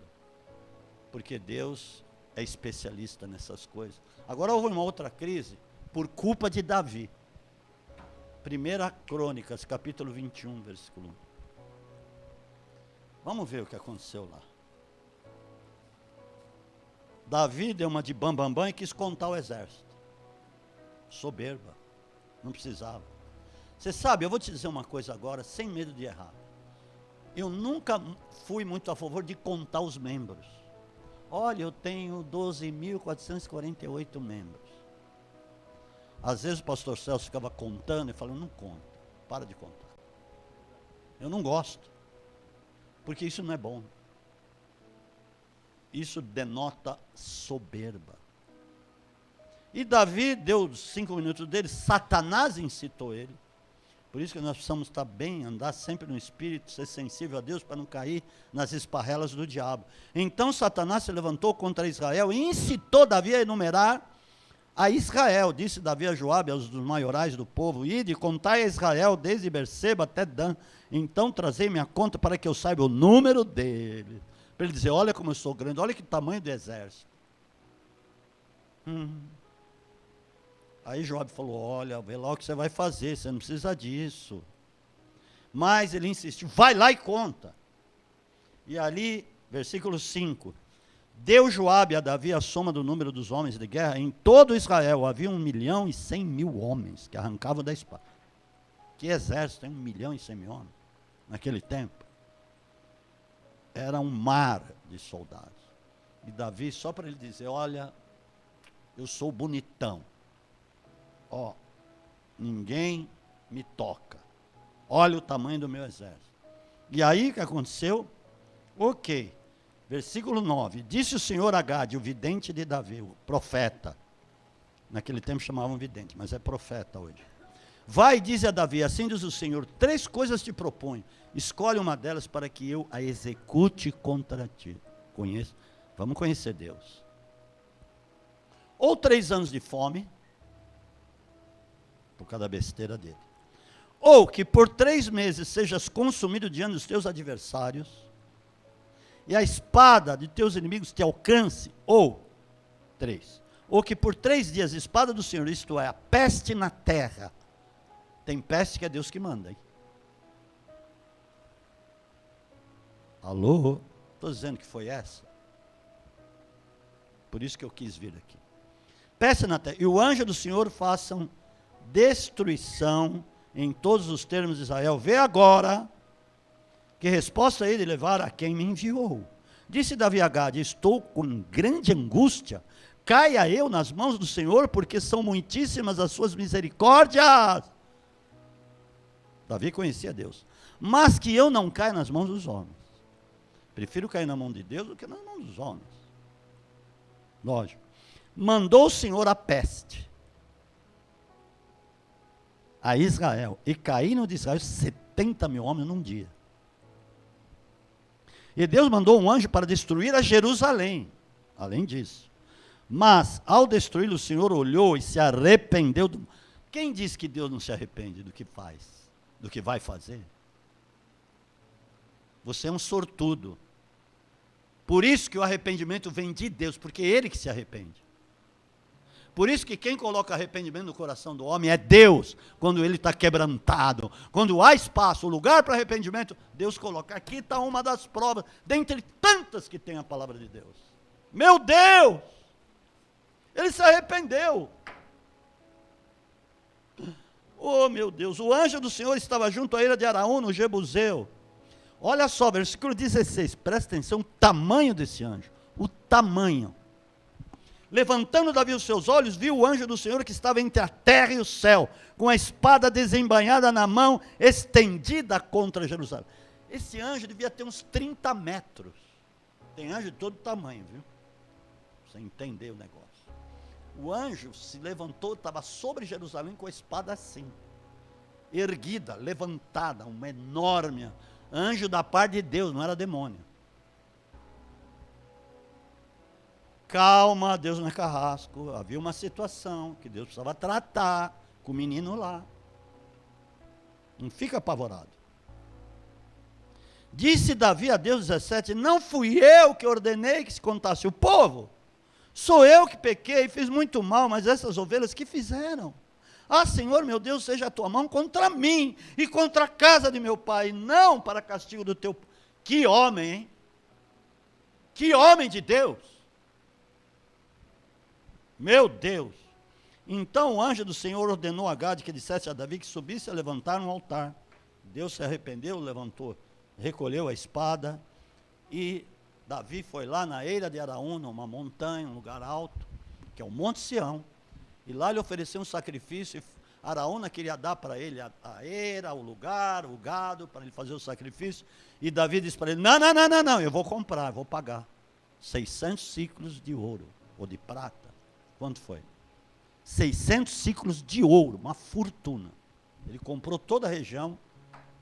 Porque Deus é especialista nessas coisas. Agora houve uma outra crise por culpa de Davi. 1 Crônicas, capítulo 21, versículo 1. Vamos ver o que aconteceu lá. Davi deu uma de bambambam e quis contar o exército. Soberba. Não precisava. Você sabe, eu vou te dizer uma coisa agora, sem medo de errar. Eu nunca fui muito a favor de contar os membros. Olha, eu tenho 12.448 membros. Às vezes o pastor Celso ficava contando e falando, não conta, para de contar. Eu não gosto, porque isso não é bom. Isso denota soberba. E Davi deu 5 minutos dele, Satanás incitou ele. Por isso que nós precisamos estar bem, andar sempre no Espírito, ser sensível a Deus para não cair nas esparrelas do diabo. Então Satanás se levantou contra Israel e incitou Davi a enumerar a Israel. Disse Davi a Joabe, aos dos maiorais do povo, ide, contai a Israel desde Berseba até Dan. Então trazei minha conta para que eu saiba o número dele. Para ele dizer, olha como eu sou grande, olha que tamanho do exército. Aí Joabe falou, olha, vê lá o que você vai fazer, você não precisa disso. Mas ele insistiu, vai lá e conta. E ali, versículo 5, deu Joabe a Davi a soma do número dos homens de guerra. Em todo Israel havia 1.100.000 homens que arrancavam da espada. Que exército, tem 1.100.000 homens naquele tempo. Era um mar de soldados. E Davi, só para ele dizer, olha, eu sou bonitão. Ó, ninguém me toca. Olha o tamanho do meu exército. E aí o que aconteceu? Ok. Versículo 9. Disse o Senhor a Gade, o vidente de Davi, o profeta. Naquele tempo chamavam vidente, mas é profeta hoje. Vai, diz a Davi, assim diz o Senhor, 3 coisas te proponho, escolhe uma delas para que eu a execute contra ti. Vamos conhecer Deus. Ou 3 anos de fome, por causa da besteira dele. Ou que por 3 meses sejas consumido diante dos teus adversários, e a espada de teus inimigos te alcance. Ou 3. Ou que por 3 dias a espada do Senhor, isto é, a peste na terra. Tem peste que é Deus que manda, hein? Alô? Estou dizendo que foi essa. Por isso que eu quis vir aqui. Peste na terra. E o anjo do Senhor façam destruição em todos os termos de Israel. Vê agora que resposta ele levar a quem me enviou. Disse Davi a Gade, estou com grande angústia, caia eu nas mãos do Senhor, porque são muitíssimas as suas misericórdias. Davi conhecia Deus. Mas que eu não caia nas mãos dos homens. Prefiro cair na mão de Deus do que nas mãos dos homens. Lógico. Mandou o Senhor a peste a Israel, e caíram de Israel 70 mil homens num dia. E Deus mandou um anjo para destruir a Jerusalém, além disso. Mas, ao destruí-lo, o Senhor olhou e se arrependeu. Quem diz que Deus não se arrepende do que faz, do que vai fazer? Você é um sortudo. Por isso que o arrependimento vem de Deus, porque é Ele que se arrepende. Por isso que quem coloca arrependimento no coração do homem é Deus, quando ele está quebrantado. Quando há espaço, lugar para arrependimento, Deus coloca. Aqui está uma das provas, dentre tantas que tem a palavra de Deus. Meu Deus! Ele se arrependeu. Oh, meu Deus! O anjo do Senhor estava junto à ilha de Araúna, no Jebuseu. Olha só, versículo 16, presta atenção, o tamanho desse anjo. O tamanho. Levantando Davi os seus olhos, viu o anjo do Senhor que estava entre a terra e o céu, com a espada desembainhada na mão, estendida contra Jerusalém. Esse anjo devia ter uns 30 metros. Tem anjo de todo tamanho, viu? Você entender o negócio. O anjo se levantou, estava sobre Jerusalém com a espada assim, erguida, levantada, uma enorme anjo da parte de Deus, não era demônio. Calma, Deus não é carrasco. Havia uma situação que Deus precisava tratar com o menino lá. Não fica apavorado. Disse Davi a Deus 17, não fui eu que ordenei que se contasse o povo. Sou eu que pequei e fiz muito mal, mas essas ovelhas que fizeram? Ah, Senhor, meu Deus, seja a tua mão contra mim e contra a casa de meu pai, não para castigo do teu... Que homem, hein? Que homem de Deus! Meu Deus! Então o anjo do Senhor ordenou a Gade que dissesse a Davi que subisse a levantar um altar. Deus se arrependeu, levantou, recolheu a espada, e Davi foi lá na eira de Araúna, uma montanha, um lugar alto, que é o Monte Sião, e lá ele ofereceu um sacrifício. Araúna queria dar para ele a eira, o lugar, o gado, para ele fazer o sacrifício, e Davi disse para ele, não, eu vou comprar, vou pagar 600 ciclos de ouro, ou de prata. Quanto foi? 600 ciclos de ouro, uma fortuna. Ele comprou toda a região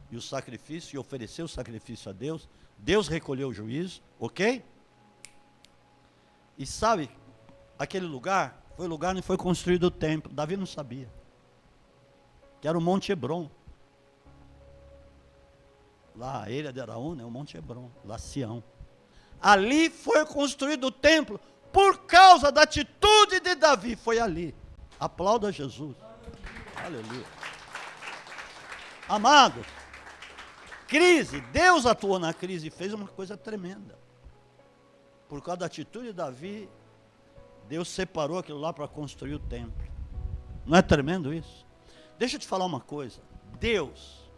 e o sacrifício, e ofereceu o sacrifício a Deus. Deus recolheu o juízo, ok? E sabe, aquele lugar foi o lugar onde foi construído o templo. Davi não sabia. Que era o Monte Hebron. Lá, a ilha de Araúna é o Monte Hebron, lá Sião. Ali foi construído o templo. Por causa da atitude de Davi, foi ali. Aplauda Jesus. Aleluia. Amado, crise, Deus atuou na crise e fez uma coisa tremenda. Por causa da atitude de Davi, Deus separou aquilo lá para construir o templo. Não é tremendo isso? Deixa eu te falar uma coisa. Deus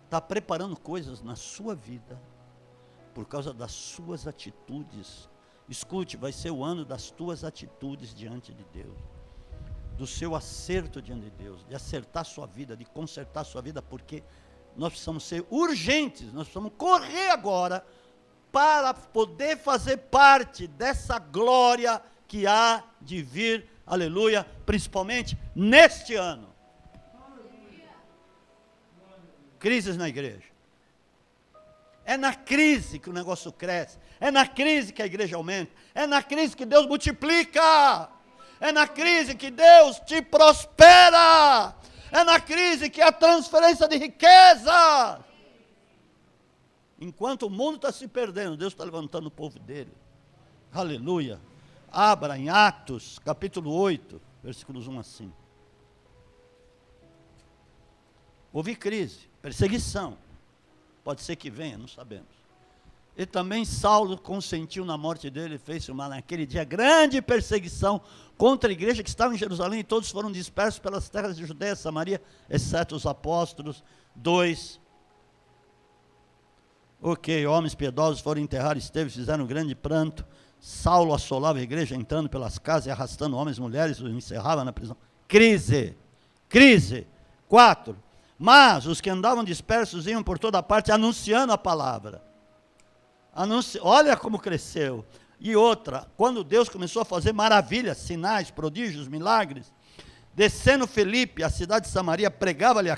está preparando coisas na sua vida por causa das suas atitudes. Escute, vai ser o ano das tuas atitudes diante de Deus, do seu acerto diante de Deus, de acertar sua vida, de consertar sua vida, porque nós precisamos ser urgentes, nós precisamos correr agora para poder fazer parte dessa glória que há de vir, aleluia, principalmente neste ano. Crises na igreja. É na crise que o negócio cresce. É na crise que a igreja aumenta. É na crise que Deus multiplica. É na crise que Deus te prospera. É na crise que há transferência de riqueza. Enquanto o mundo está se perdendo, Deus está levantando o povo dele. Aleluia. Abra em Atos, capítulo 8, versículos 1 a 5. Houve crise, perseguição. Pode ser que venha, não sabemos. E também Saulo consentiu na morte dele, fez uma naquele dia grande perseguição contra a igreja que estava em Jerusalém, e todos foram dispersos pelas terras de Judeia e Samaria, exceto os apóstolos. 2. Homens piedosos foram enterrar Estevão, fizeram um grande pranto. Saulo assolava a igreja, entrando pelas casas e arrastando homens e mulheres, os encerrava na prisão. Crise. 4. Mas os que andavam dispersos iam por toda parte anunciando a palavra. Olha como cresceu. E outra, quando Deus começou a fazer maravilhas, sinais, prodígios, milagres, descendo Filipe, a cidade de Samaria, pregava-lhes a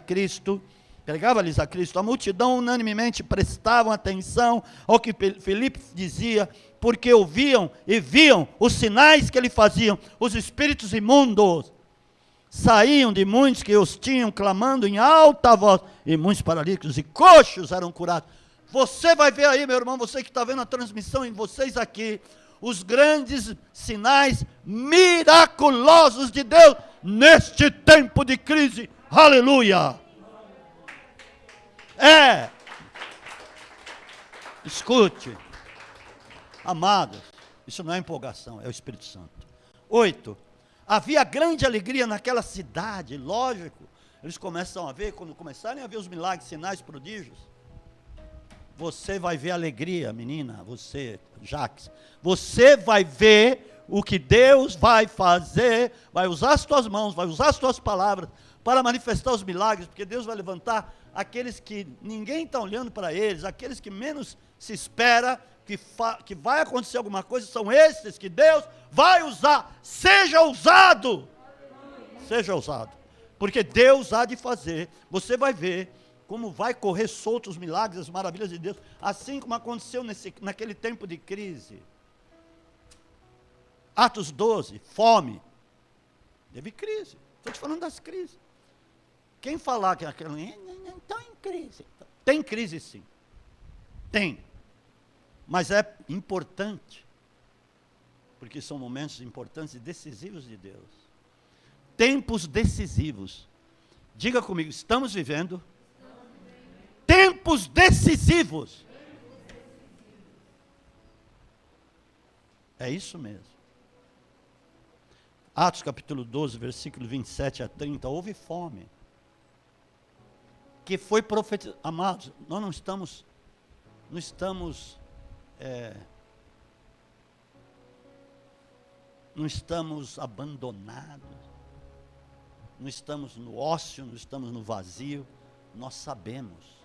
Cristo, a multidão unanimemente prestavam atenção ao que Filipe dizia, porque ouviam e viam os sinais que ele fazia. Os espíritos imundos saíam de muitos que os tinham, clamando em alta voz, e muitos paralíticos e coxos eram curados. Você vai ver aí, meu irmão, você que está vendo a transmissão, em vocês aqui, os grandes sinais miraculosos de Deus, neste tempo de crise. Aleluia! Escute, amados, isso não é empolgação, é o Espírito Santo. 8. Havia grande alegria naquela cidade, lógico. Eles começam a ver, quando começarem a ver os milagres, sinais, prodígios, você vai ver alegria, menina, você, Jaques. Você vai ver o que Deus vai fazer, vai usar as tuas mãos, vai usar as tuas palavras para manifestar os milagres, porque Deus vai levantar aqueles que ninguém está olhando para eles, aqueles que menos se espera que vai acontecer alguma coisa, são esses que Deus vai usar. Seja ousado, porque Deus há de fazer. Você vai ver como vai correr soltos os milagres, as maravilhas de Deus, assim como aconteceu naquele tempo de crise. Atos 12, fome. Teve crise, estou te falando das crises. Quem falar que aquela não está em crise, tem crise sim, tem, mas é importante, porque são momentos importantes e decisivos de Deus, tempos decisivos. Diga comigo, estamos vivendo tempos decisivos. É isso mesmo. Atos capítulo 12, versículo 27 a 30, houve fome, que foi profetizado. Amados, nós não estamos abandonados, não estamos no ócio, não estamos no vazio, nós sabemos,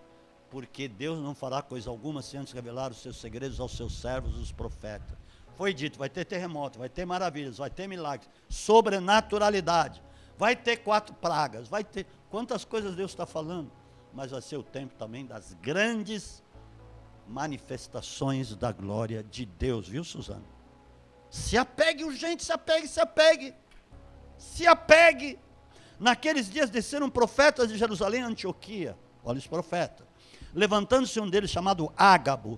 porque Deus não fará coisa alguma sem antes revelar os seus segredos aos seus servos, os profetas. Foi dito, vai ter terremoto, vai ter maravilhas, vai ter milagres, sobrenaturalidade, vai ter 4 pragas, vai ter, quantas coisas Deus está falando, mas vai ser o tempo também das grandes manifestações da glória de Deus, viu, Suzana? Se apegue urgente, se apegue. Naqueles dias desceram profetas de Jerusalém a Antioquia, olha os profetas, levantando-se um deles chamado Ágabo,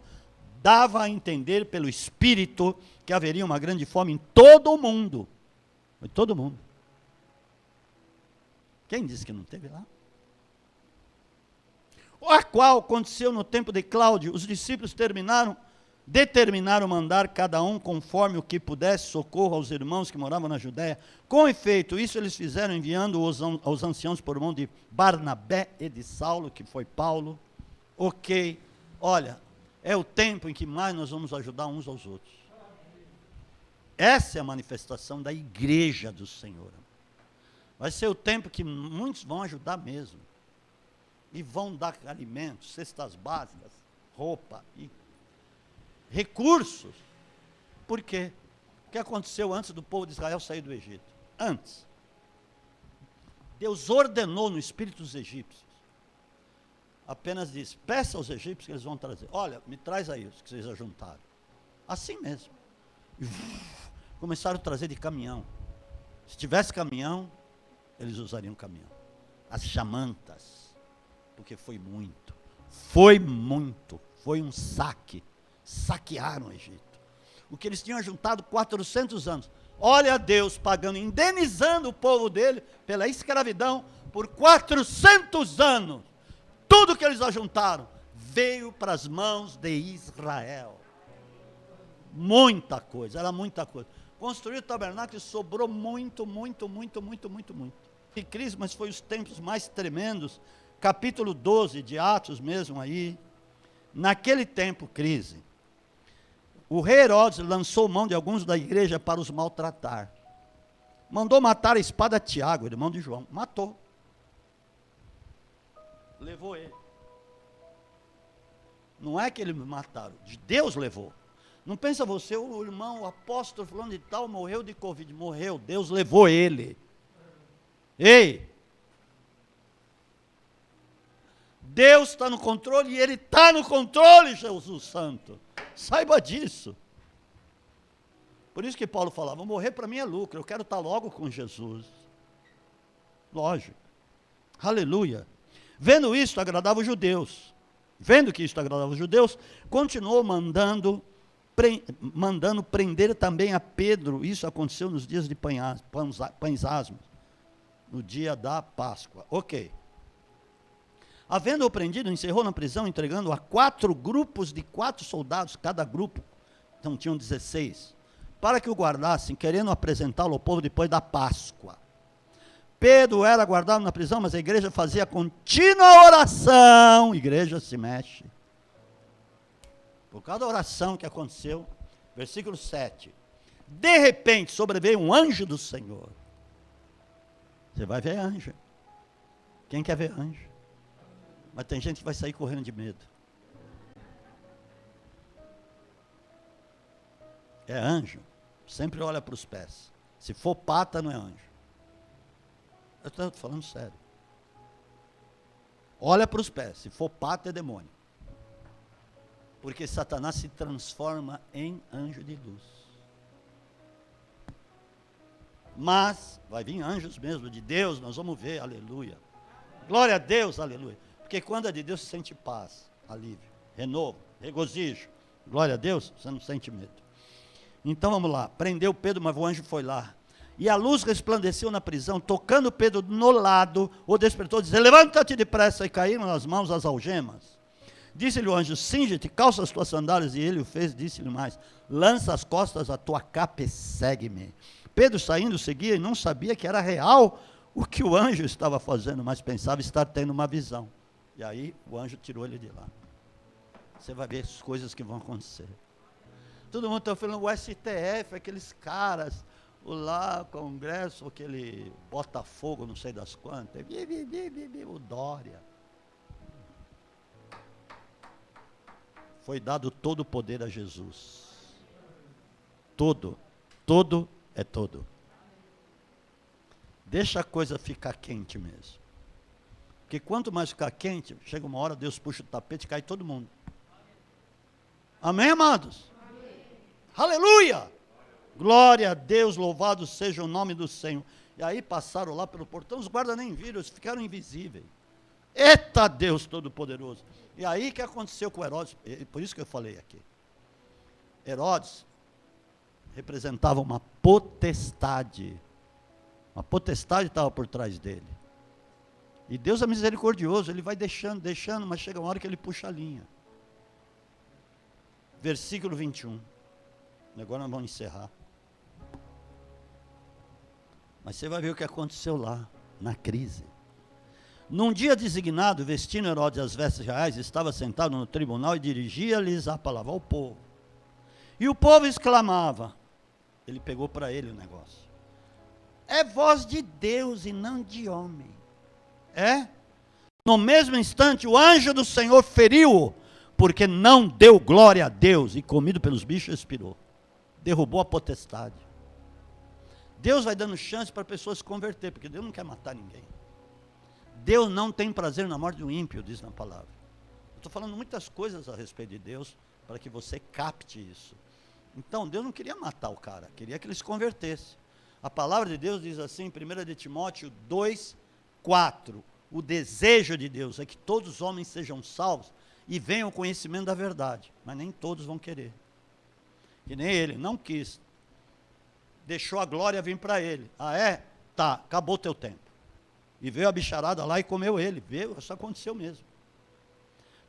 dava a entender pelo Espírito que haveria uma grande fome em todo o mundo. Em todo o mundo. Quem disse que não teve lá? A qual aconteceu no tempo de Cláudio, os discípulos determinaram mandar cada um conforme o que pudesse socorro aos irmãos que moravam na Judéia. Com efeito, isso eles fizeram enviando aos anciãos por mão de Barnabé e de Saulo, que foi Paulo. Ok, olha, é o tempo em que mais nós vamos ajudar uns aos outros. Essa é a manifestação da igreja do Senhor. Vai ser o tempo que muitos vão ajudar mesmo. E vão dar alimentos, cestas básicas, roupa e recursos. Por quê? O que aconteceu antes do povo de Israel sair do Egito? Antes. Deus ordenou no espírito dos egípcios apenas disse, peça aos egípcios que eles vão trazer. Olha, me traz aí os que vocês ajuntaram. Assim mesmo. E começaram a trazer de caminhão. Se tivesse caminhão, eles usariam caminhão. As jamantas. Porque foi muito. Foi muito. Foi um saque. Saquearam o Egito. O que eles tinham ajuntado 400 anos. Olha Deus pagando, indenizando o povo dele pela escravidão por 400 anos. Tudo que eles ajuntaram veio para as mãos de Israel. Muita coisa, era muita coisa. Construiu o tabernáculo e sobrou muito. E crise, mas foi os tempos mais tremendos. Capítulo 12 de Atos mesmo aí. Naquele tempo, crise. O rei Herodes lançou mão de alguns da igreja para os maltratar. Mandou matar a espada Tiago, irmão de João. Matou. Levou ele. Não é que eles mataram, Deus levou. Não pensa você, o irmão, o apóstolo fulano de tal morreu de Covid. Morreu, Deus levou ele. Ei! Deus está no controle e Ele está no controle, Jesus Santo. Saiba disso. Por isso que Paulo falava, morrer para mim é lucro, eu quero estar logo com Jesus. Lógico. Aleluia. Vendo isso, agradava os judeus. Vendo que isso agradava os judeus, continuou mandando prender também a Pedro. Isso aconteceu nos dias de pães asmos, no dia da Páscoa. Ok. Havendo-o prendido, encerrou na prisão, entregando a 4 grupos de 4 soldados, cada grupo, então tinham 16, para que o guardassem, querendo apresentá-lo ao povo depois da Páscoa. Pedro era guardado na prisão, mas a igreja fazia contínua oração. Igreja se mexe. Por causa da oração que aconteceu, versículo 7. De repente sobreveio um anjo do Senhor. Você vai ver anjo. Quem quer ver anjo? Mas tem gente que vai sair correndo de medo. É anjo. Sempre olha para os pés. Se for pata, não é anjo. Eu estou falando sério. Olha para os pés. Se for pata, é demônio. Porque Satanás se transforma em anjo de luz. Mas vai vir anjos mesmo de Deus, nós vamos ver, aleluia. Glória a Deus, aleluia. Porque quando é de Deus, você sente paz, alívio, renovo, regozijo. Glória a Deus, você não sente medo. Então vamos lá, prendeu Pedro, mas o anjo foi lá. E a luz resplandeceu na prisão, tocando Pedro no lado, o despertou, dizendo, levanta-te depressa, e caíram nas mãos as algemas. Disse-lhe o anjo, cinge-te, calça as tuas sandálias, e ele o fez, disse-lhe mais, lança as costas a tua capa e segue-me. Pedro saindo seguia e não sabia que era real o que o anjo estava fazendo, mas pensava estar tendo uma visão. E aí o anjo tirou ele de lá. Você vai ver as coisas que vão acontecer. Todo mundo está falando, o STF, aqueles caras, o lá, Congresso, aquele Botafogo, não sei das quantas, o Dória. Foi dado todo o poder a Jesus. Todo é todo. Deixa a coisa ficar quente mesmo. Porque quanto mais ficar quente, chega uma hora, Deus puxa o tapete e cai todo mundo. Amém, amados? Amém. Aleluia! Glória a Deus, louvado seja o nome do Senhor. E aí passaram lá pelo portão, os guardas nem viram, eles ficaram invisíveis. Eita Deus Todo-Poderoso! E aí o que aconteceu com Herodes? Por isso que eu falei aqui. Herodes representava uma potestade. Uma potestade estava por trás dele. E Deus é misericordioso, Ele vai deixando, mas chega uma hora que Ele puxa a linha. Versículo 21. Agora nós vamos encerrar. Mas você vai ver o que aconteceu lá, na crise. Num dia designado, vestindo Herodes as vestes reais, estava sentado no tribunal e dirigia-lhes a palavra ao povo. E o povo exclamava, ele pegou para ele o negócio. É voz de Deus e não de homem. É? No mesmo instante, o anjo do Senhor feriu-o, porque não deu glória a Deus, e comido pelos bichos expirou. Derrubou a potestade. Deus vai dando chance para pessoas se converter, porque Deus não quer matar ninguém. Deus não tem prazer na morte do ímpio, diz na palavra. Estou falando muitas coisas a respeito de Deus para que você capte isso. Então, Deus não queria matar o cara, queria que ele se convertesse. A palavra de Deus diz assim, 1 de Timóteo 2:4, o desejo de Deus é que todos os homens sejam salvos e venham ao conhecimento da verdade, mas nem todos vão querer. Que nem ele, não quis, deixou a glória vir para ele. Ah é? Tá, acabou o teu tempo. E veio a bicharada lá e comeu ele, veio, isso aconteceu mesmo.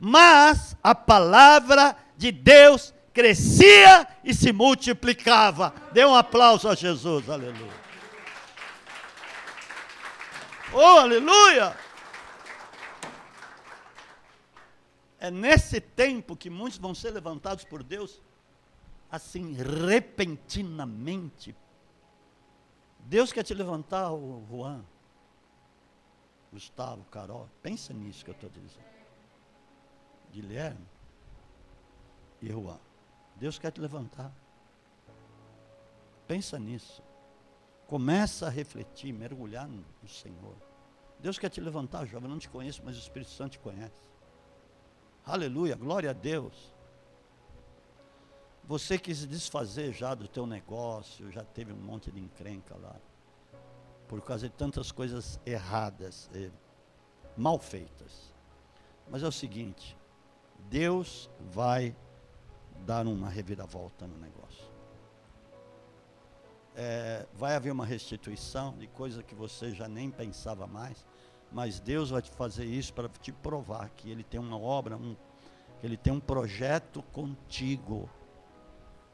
Mas a palavra de Deus crescia e se multiplicava. Dê um aplauso a Jesus, aleluia. Oh, aleluia! É nesse tempo que muitos vão ser levantados por Deus, assim, repentinamente. Deus quer te levantar, o Juan, Gustavo, Carol, pensa nisso que eu estou dizendo. Guilherme e Juan. Deus quer te levantar. Pensa nisso. Começa a refletir, mergulhar no Senhor. Deus quer te levantar, jovem. Eu não te conheço, mas o Espírito Santo te conhece. Aleluia, glória a Deus. Você quis desfazer já do teu negócio, já teve um monte de encrenca lá, por causa de tantas coisas erradas, mal feitas. Mas é o seguinte, Deus vai dar uma reviravolta no negócio. Vai haver uma restituição de coisa que você já nem pensava mais, mas Deus vai te fazer isso para te provar que Ele tem uma obra, que Ele tem um projeto contigo,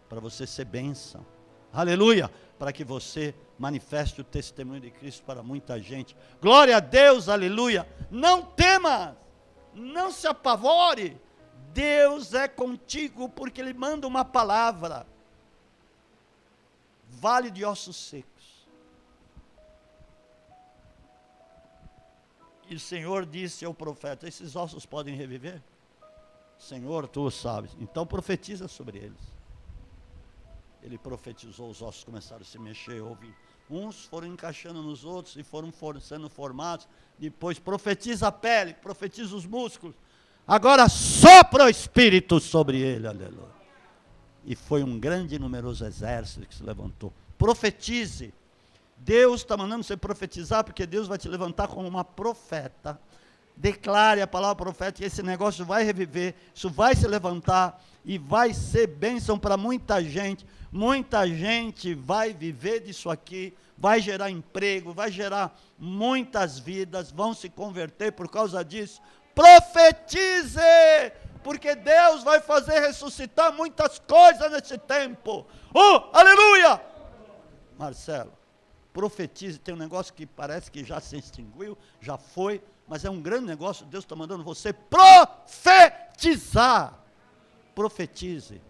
para você ser bênção. Aleluia! Para que você manifeste o testemunho de Cristo para muita gente. Glória a Deus, aleluia! Não temas, não se apavore. Deus é contigo porque Ele manda uma palavra. Vale de ossos secos. E o Senhor disse ao profeta: esses ossos podem reviver? Senhor, tu sabes. Então profetiza sobre eles. Ele profetizou, os ossos começaram a se mexer, uns foram encaixando nos outros e foram sendo formados. Depois profetiza a pele, profetiza os músculos. Agora sopra o Espírito sobre ele, aleluia. E foi um grande e numeroso exército que se levantou. Profetize. Deus está mandando você profetizar, porque Deus vai te levantar como uma profeta. Declare a palavra profética, e esse negócio vai reviver, isso vai se levantar e vai ser bênção para muita gente. Muita gente vai viver disso aqui, vai gerar emprego, vai gerar muitas vidas, vão se converter por causa disso. Profetize, porque Deus vai fazer ressuscitar muitas coisas nesse tempo. Oh, aleluia! Marcelo, profetize. Tem um negócio que parece que já se extinguiu, já foi, mas é um grande negócio. Deus está mandando você profetizar. Profetize.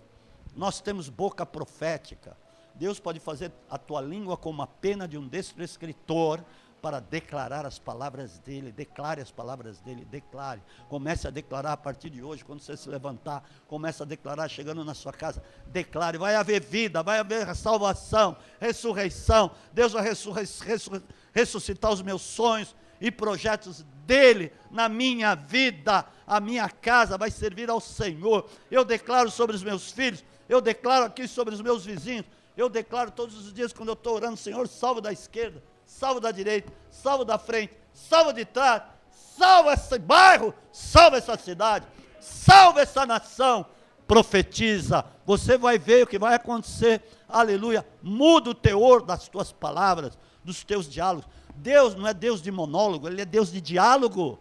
Nós temos boca profética. Deus pode fazer a tua língua como a pena de um destro escritor para declarar as palavras dele. Declare as palavras dele, declare. Comece a declarar a partir de hoje, quando você se levantar, comece a declarar chegando na sua casa. Declare, vai haver vida, vai haver salvação, ressurreição. Deus vai ressuscitar os meus sonhos e projetos dele na minha vida. A minha casa vai servir ao Senhor. Eu declaro sobre os meus filhos, eu declaro aqui sobre os meus vizinhos, eu declaro todos os dias quando eu estou orando: Senhor, salva da esquerda, salva da direita, salva da frente, salva de trás, salva esse bairro, salva essa cidade, salva essa nação. Profetiza, você vai ver o que vai acontecer, aleluia. Muda o teor das tuas palavras, dos teus diálogos. Deus não é Deus de monólogo, Ele é Deus de diálogo.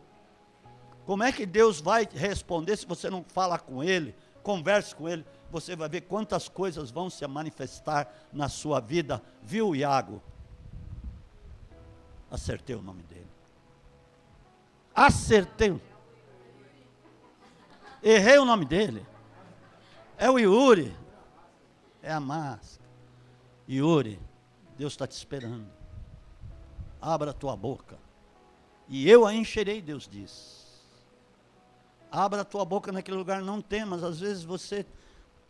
Como é que Deus vai responder se você não fala com Ele, converse com Ele? Você vai ver quantas coisas vão se manifestar na sua vida. Viu, Iago? Acertei o nome dele. Acertei. Errei o nome dele. É o Yuri. É a máscara. Yuri, Deus está te esperando. Abra a tua boca, e eu a encherei, Deus diz. Abra a tua boca naquele lugar, não temas. Às vezes você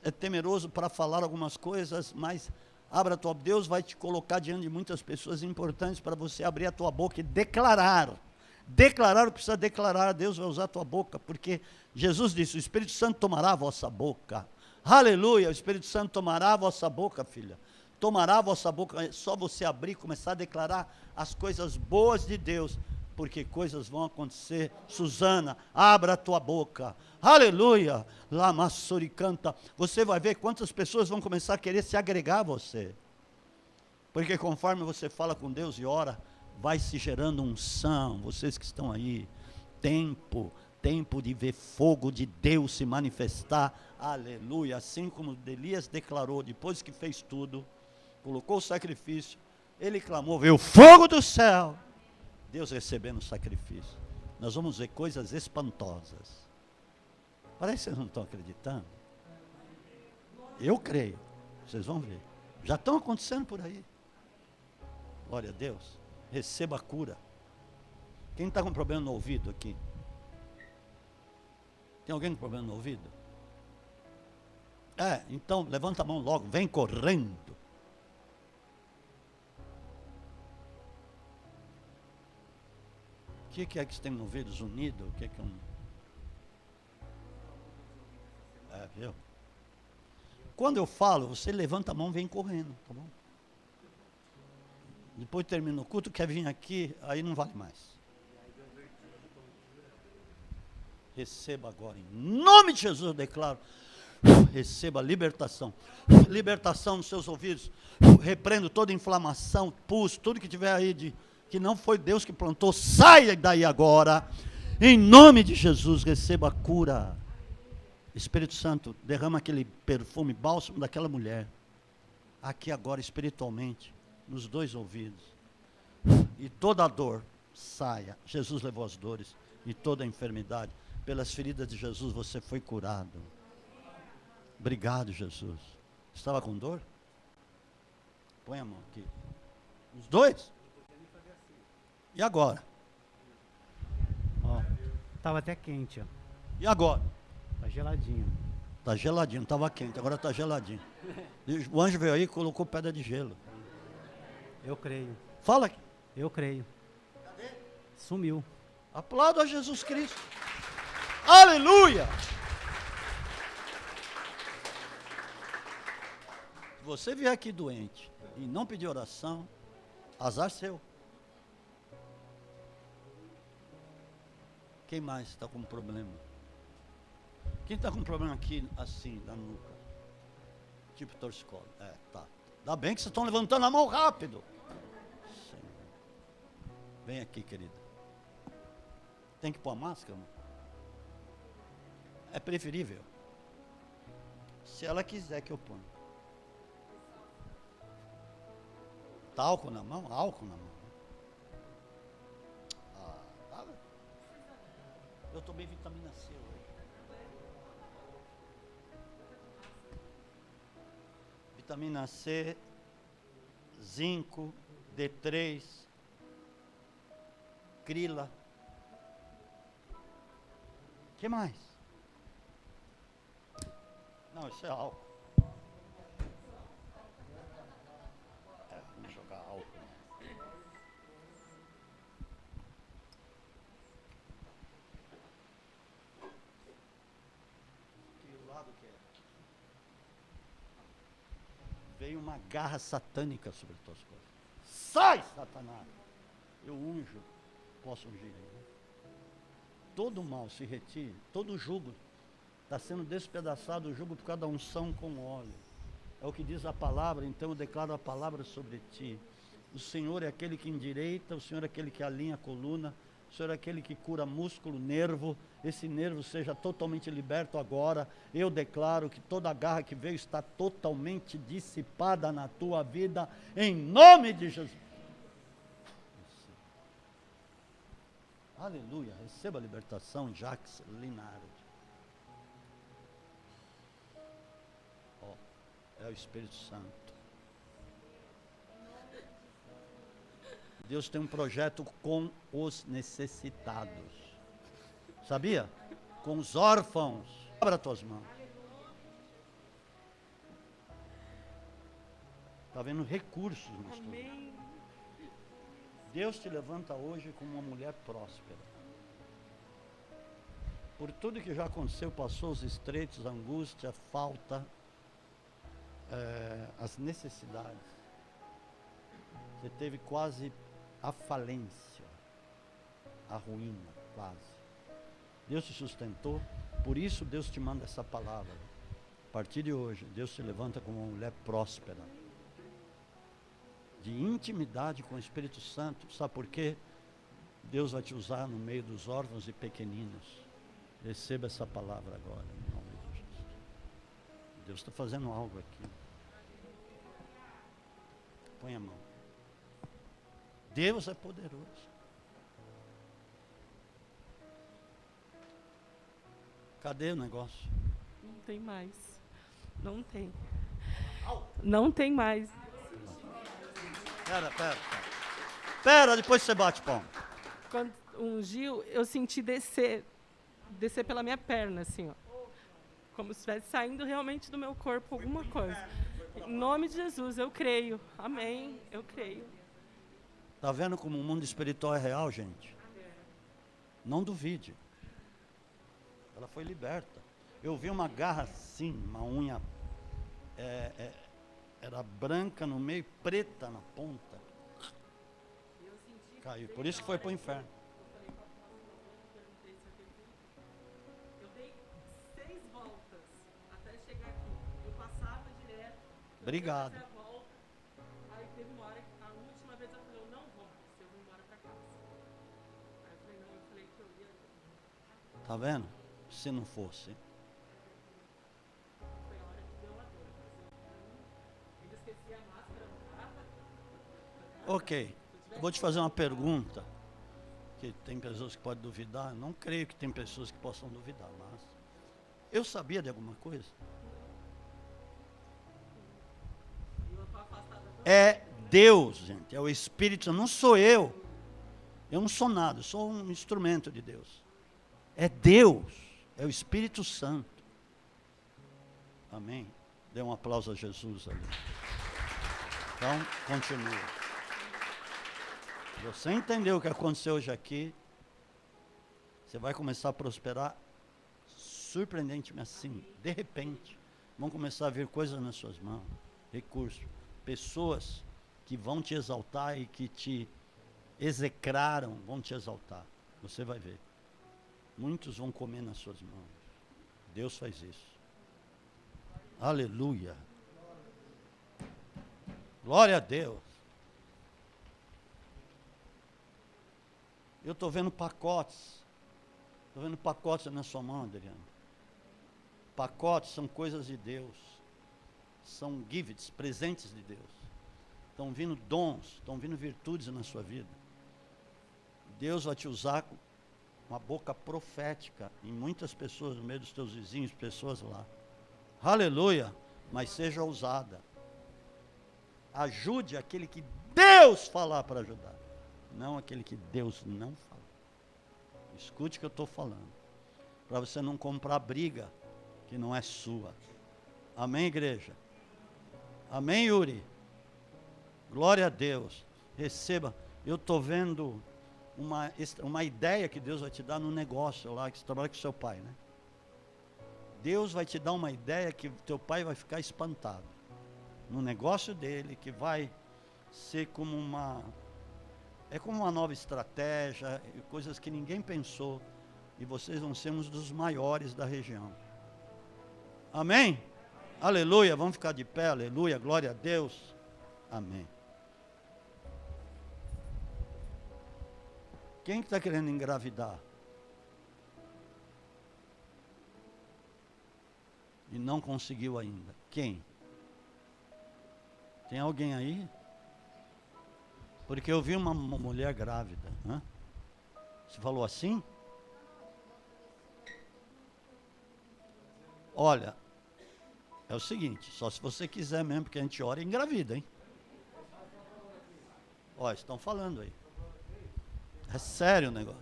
é temeroso para falar algumas coisas, mas abra a tua boca. Deus vai te colocar diante de muitas pessoas importantes para você abrir a tua boca e declarar. declarar o que precisa declarar. Deus vai usar a tua boca, porque Jesus disse, o Espírito Santo tomará a vossa boca. Aleluia, o Espírito Santo tomará a vossa boca, filha. Tomará a vossa boca, é só você abrir e começar a declarar as coisas boas de Deus, porque coisas vão acontecer. Suzana, abra a tua boca. Aleluia. Lama suricanta. Você vai ver quantas pessoas vão começar a querer se agregar a você. Porque conforme você fala com Deus e ora, vai se gerando unção. Vocês que estão aí, tempo de ver fogo de Deus se manifestar. Aleluia. Assim como Elias declarou, depois que fez tudo, colocou o sacrifício, ele clamou, veio o fogo do céu. Deus recebendo o sacrifício. Nós vamos ver coisas espantosas. Parece que vocês não estão acreditando. Eu creio. Vocês vão ver. Já estão acontecendo por aí. Glória a Deus. Receba a cura. Quem está com problema no ouvido aqui? Tem alguém com problema no ouvido? Então levanta a mão logo. Vem correndo. O que é que você tem no ouvidos unidos? O que é um... viu? Quando eu falo, você levanta a mão e vem correndo, tá bom? Depois termina o culto, quer vir aqui, aí não vale mais. Receba agora, em nome de Jesus eu declaro, receba libertação. Libertação nos seus ouvidos. Repreendo toda inflamação, pulso, tudo que tiver aí que não foi Deus que plantou, saia daí agora. Em nome de Jesus, receba a cura. Espírito Santo, derrama aquele perfume bálsamo daquela mulher. Aqui agora, espiritualmente, nos dois ouvidos. E toda a dor saia. Jesus levou as dores e toda a enfermidade. Pelas feridas de Jesus você foi curado. Obrigado, Jesus. Estava com dor? Põe a mão aqui. Os dois? E agora? Estava até quente, ó. E agora? Tá geladinho. Tá geladinho, não estava quente, agora está geladinho. E o anjo veio aí e colocou pedra de gelo. Eu creio. Fala aqui. Eu creio. Cadê? Sumiu. Aplauda a Jesus Cristo. Aleluia! Se você vier aqui doente e não pedir oração, azar seu. Quem mais está com problema? Quem está com problema aqui, assim, na nuca? Tipo torcicolo. Tá. Ainda bem que vocês estão levantando a mão rápido. Senhor. Vem aqui, querida. Tem que pôr a máscara? Não? É preferível. Se ela quiser que eu ponha. Tá álcool na mão? Álcool na mão. Tá. Eu tomei vitamina C hoje. Vitamina C, zinco, D3, crila. O que mais? Não, isso é álcool. Vamos jogar álcool. Que lado que é? Veio uma garra satânica sobre as tuas costas. Sai, Satanás! Eu unjo. Posso ungir aí, né? Todo mal se retire, todo jugo está sendo despedaçado, o jugo por causa da unção com óleo. É o que diz a palavra, então eu declaro a palavra sobre ti. O Senhor é aquele que endireita, o Senhor é aquele que alinha a coluna, o Senhor é aquele que cura músculo, nervo. Esse nervo seja totalmente liberto agora. Eu declaro que toda a garra que veio está totalmente dissipada na tua vida, em nome de Jesus. Aleluia, receba a libertação, Jacques Linard. É o Espírito Santo. Deus tem um projeto com os necessitados. Sabia? Com os órfãos. Abra as tuas mãos. Está vendo recursos, pastor. Deus te levanta hoje como uma mulher próspera. Por tudo que já aconteceu, passou os estreitos, a angústia, a falta, as necessidades. Você teve quase a falência, a ruína, quase. Deus te sustentou, por isso Deus te manda essa palavra. A partir de hoje, Deus te levanta como uma mulher próspera, de intimidade com o Espírito Santo. Sabe por quê? Deus vai te usar no meio dos órfãos e pequeninos. Receba essa palavra agora, em nome de Jesus. Deus está fazendo algo aqui. Põe a mão. Deus é poderoso. Cadê o negócio? Não tem mais. Não tem. Não tem mais. Pera, depois você bate palma. Quando ungiu, eu senti descer pela minha perna, assim, ó. Como se estivesse saindo realmente do meu corpo alguma coisa. Em nome de Jesus, eu creio. Amém. Eu creio. Está vendo como o mundo espiritual é real, gente? Não duvide. Ela foi liberta. Eu vi uma garra assim, uma unha era branca no meio, preta na ponta. Caiu. Por isso que foi para o inferno. Eu dei 6 voltas até chegar aqui. Eu passava direto. Obrigado. Aí teve uma hora que a última vez eu falei, eu não vou mais, eu vou embora para casa. Aí eu falei, não, eu falei que eu ia. Tá vendo? Se não fosse. Foi a hora que deu a dor. Eu ainda esqueci a máscara no carro. Ok. Eu vou te fazer uma pergunta. Que tem pessoas que podem duvidar. Eu não creio que tem pessoas que possam duvidar, mas eu sabia de alguma coisa? É Deus, gente. É o Espírito. Não sou eu. Eu não sou nada. Eu sou um instrumento de Deus. É Deus. É o Espírito Santo. Amém? Dê um aplauso a Jesus ali. Então, continua. Você entendeu o que aconteceu hoje aqui? Você vai começar a prosperar surpreendentemente assim. De repente, vão começar a vir coisas nas suas mãos. Recursos. Pessoas que vão te exaltar e que te execraram, vão te exaltar. Você vai ver. Muitos vão comer nas suas mãos. Deus faz isso. Aleluia. Glória a Deus. Eu estou vendo pacotes. Estou vendo pacotes na sua mão, Adriano. Pacotes são coisas de Deus. São gifts, presentes de Deus. Estão vindo dons, estão vindo virtudes na sua vida. Deus vai te usar com uma boca profética em muitas pessoas, no meio dos teus vizinhos, pessoas lá. Aleluia! Mas seja ousada. Ajude aquele que Deus falar para ajudar. Não aquele que Deus não fala. Escute o que eu estou falando. Para você não comprar briga que não é sua. Amém, igreja? Amém, Yuri? Glória a Deus. Receba. Eu estou vendo uma ideia que Deus vai te dar no negócio lá, que você trabalha com seu pai, né? Deus vai te dar uma ideia que teu pai vai ficar espantado. No negócio dele, que vai ser como uma nova estratégia, coisas que ninguém pensou, e vocês vão ser um dos maiores da região. Amém? Aleluia, vamos ficar de pé, aleluia, glória a Deus. Amém. Quem está querendo engravidar? E não conseguiu ainda. Quem? Tem alguém aí? Porque eu vi uma mulher grávida. Né? Você falou assim? Olha, é o seguinte, só se você quiser mesmo, porque a gente ora e engravida, hein? Olha, estão falando aí. É sério o negócio.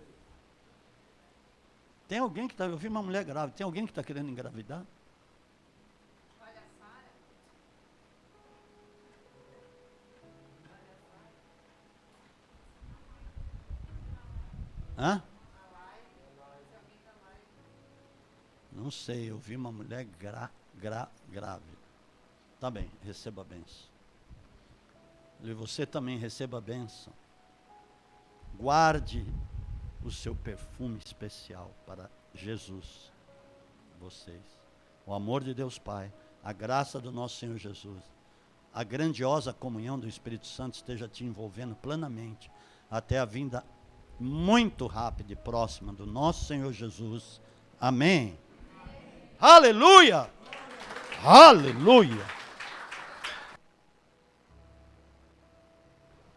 Tem alguém que está... Eu vi uma mulher grávida. Tem alguém que está querendo engravidar? Hã? Não sei, eu vi uma mulher grávida. Tá bem, receba a bênção. E você também receba a bênção. Guarde o seu perfume especial para Jesus. Vocês. O amor de Deus Pai, a graça do nosso Senhor Jesus, a grandiosa comunhão do Espírito Santo esteja te envolvendo plenamente até a vinda muito rápida e próxima do nosso Senhor Jesus. Amém. Aleluia! Aleluia!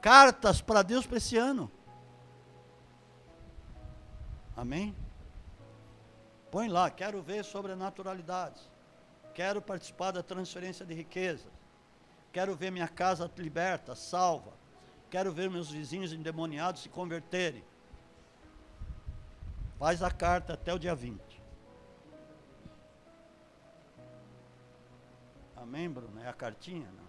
Cartas para Deus para esse ano. Amém? Põe lá, quero ver sobrenaturalidades. Quero participar da transferência de riquezas. Quero ver minha casa liberta, salva. Quero ver meus vizinhos endemoniados se converterem. Faz a carta até o dia 20. Amém, Bruno? É a cartinha? Não.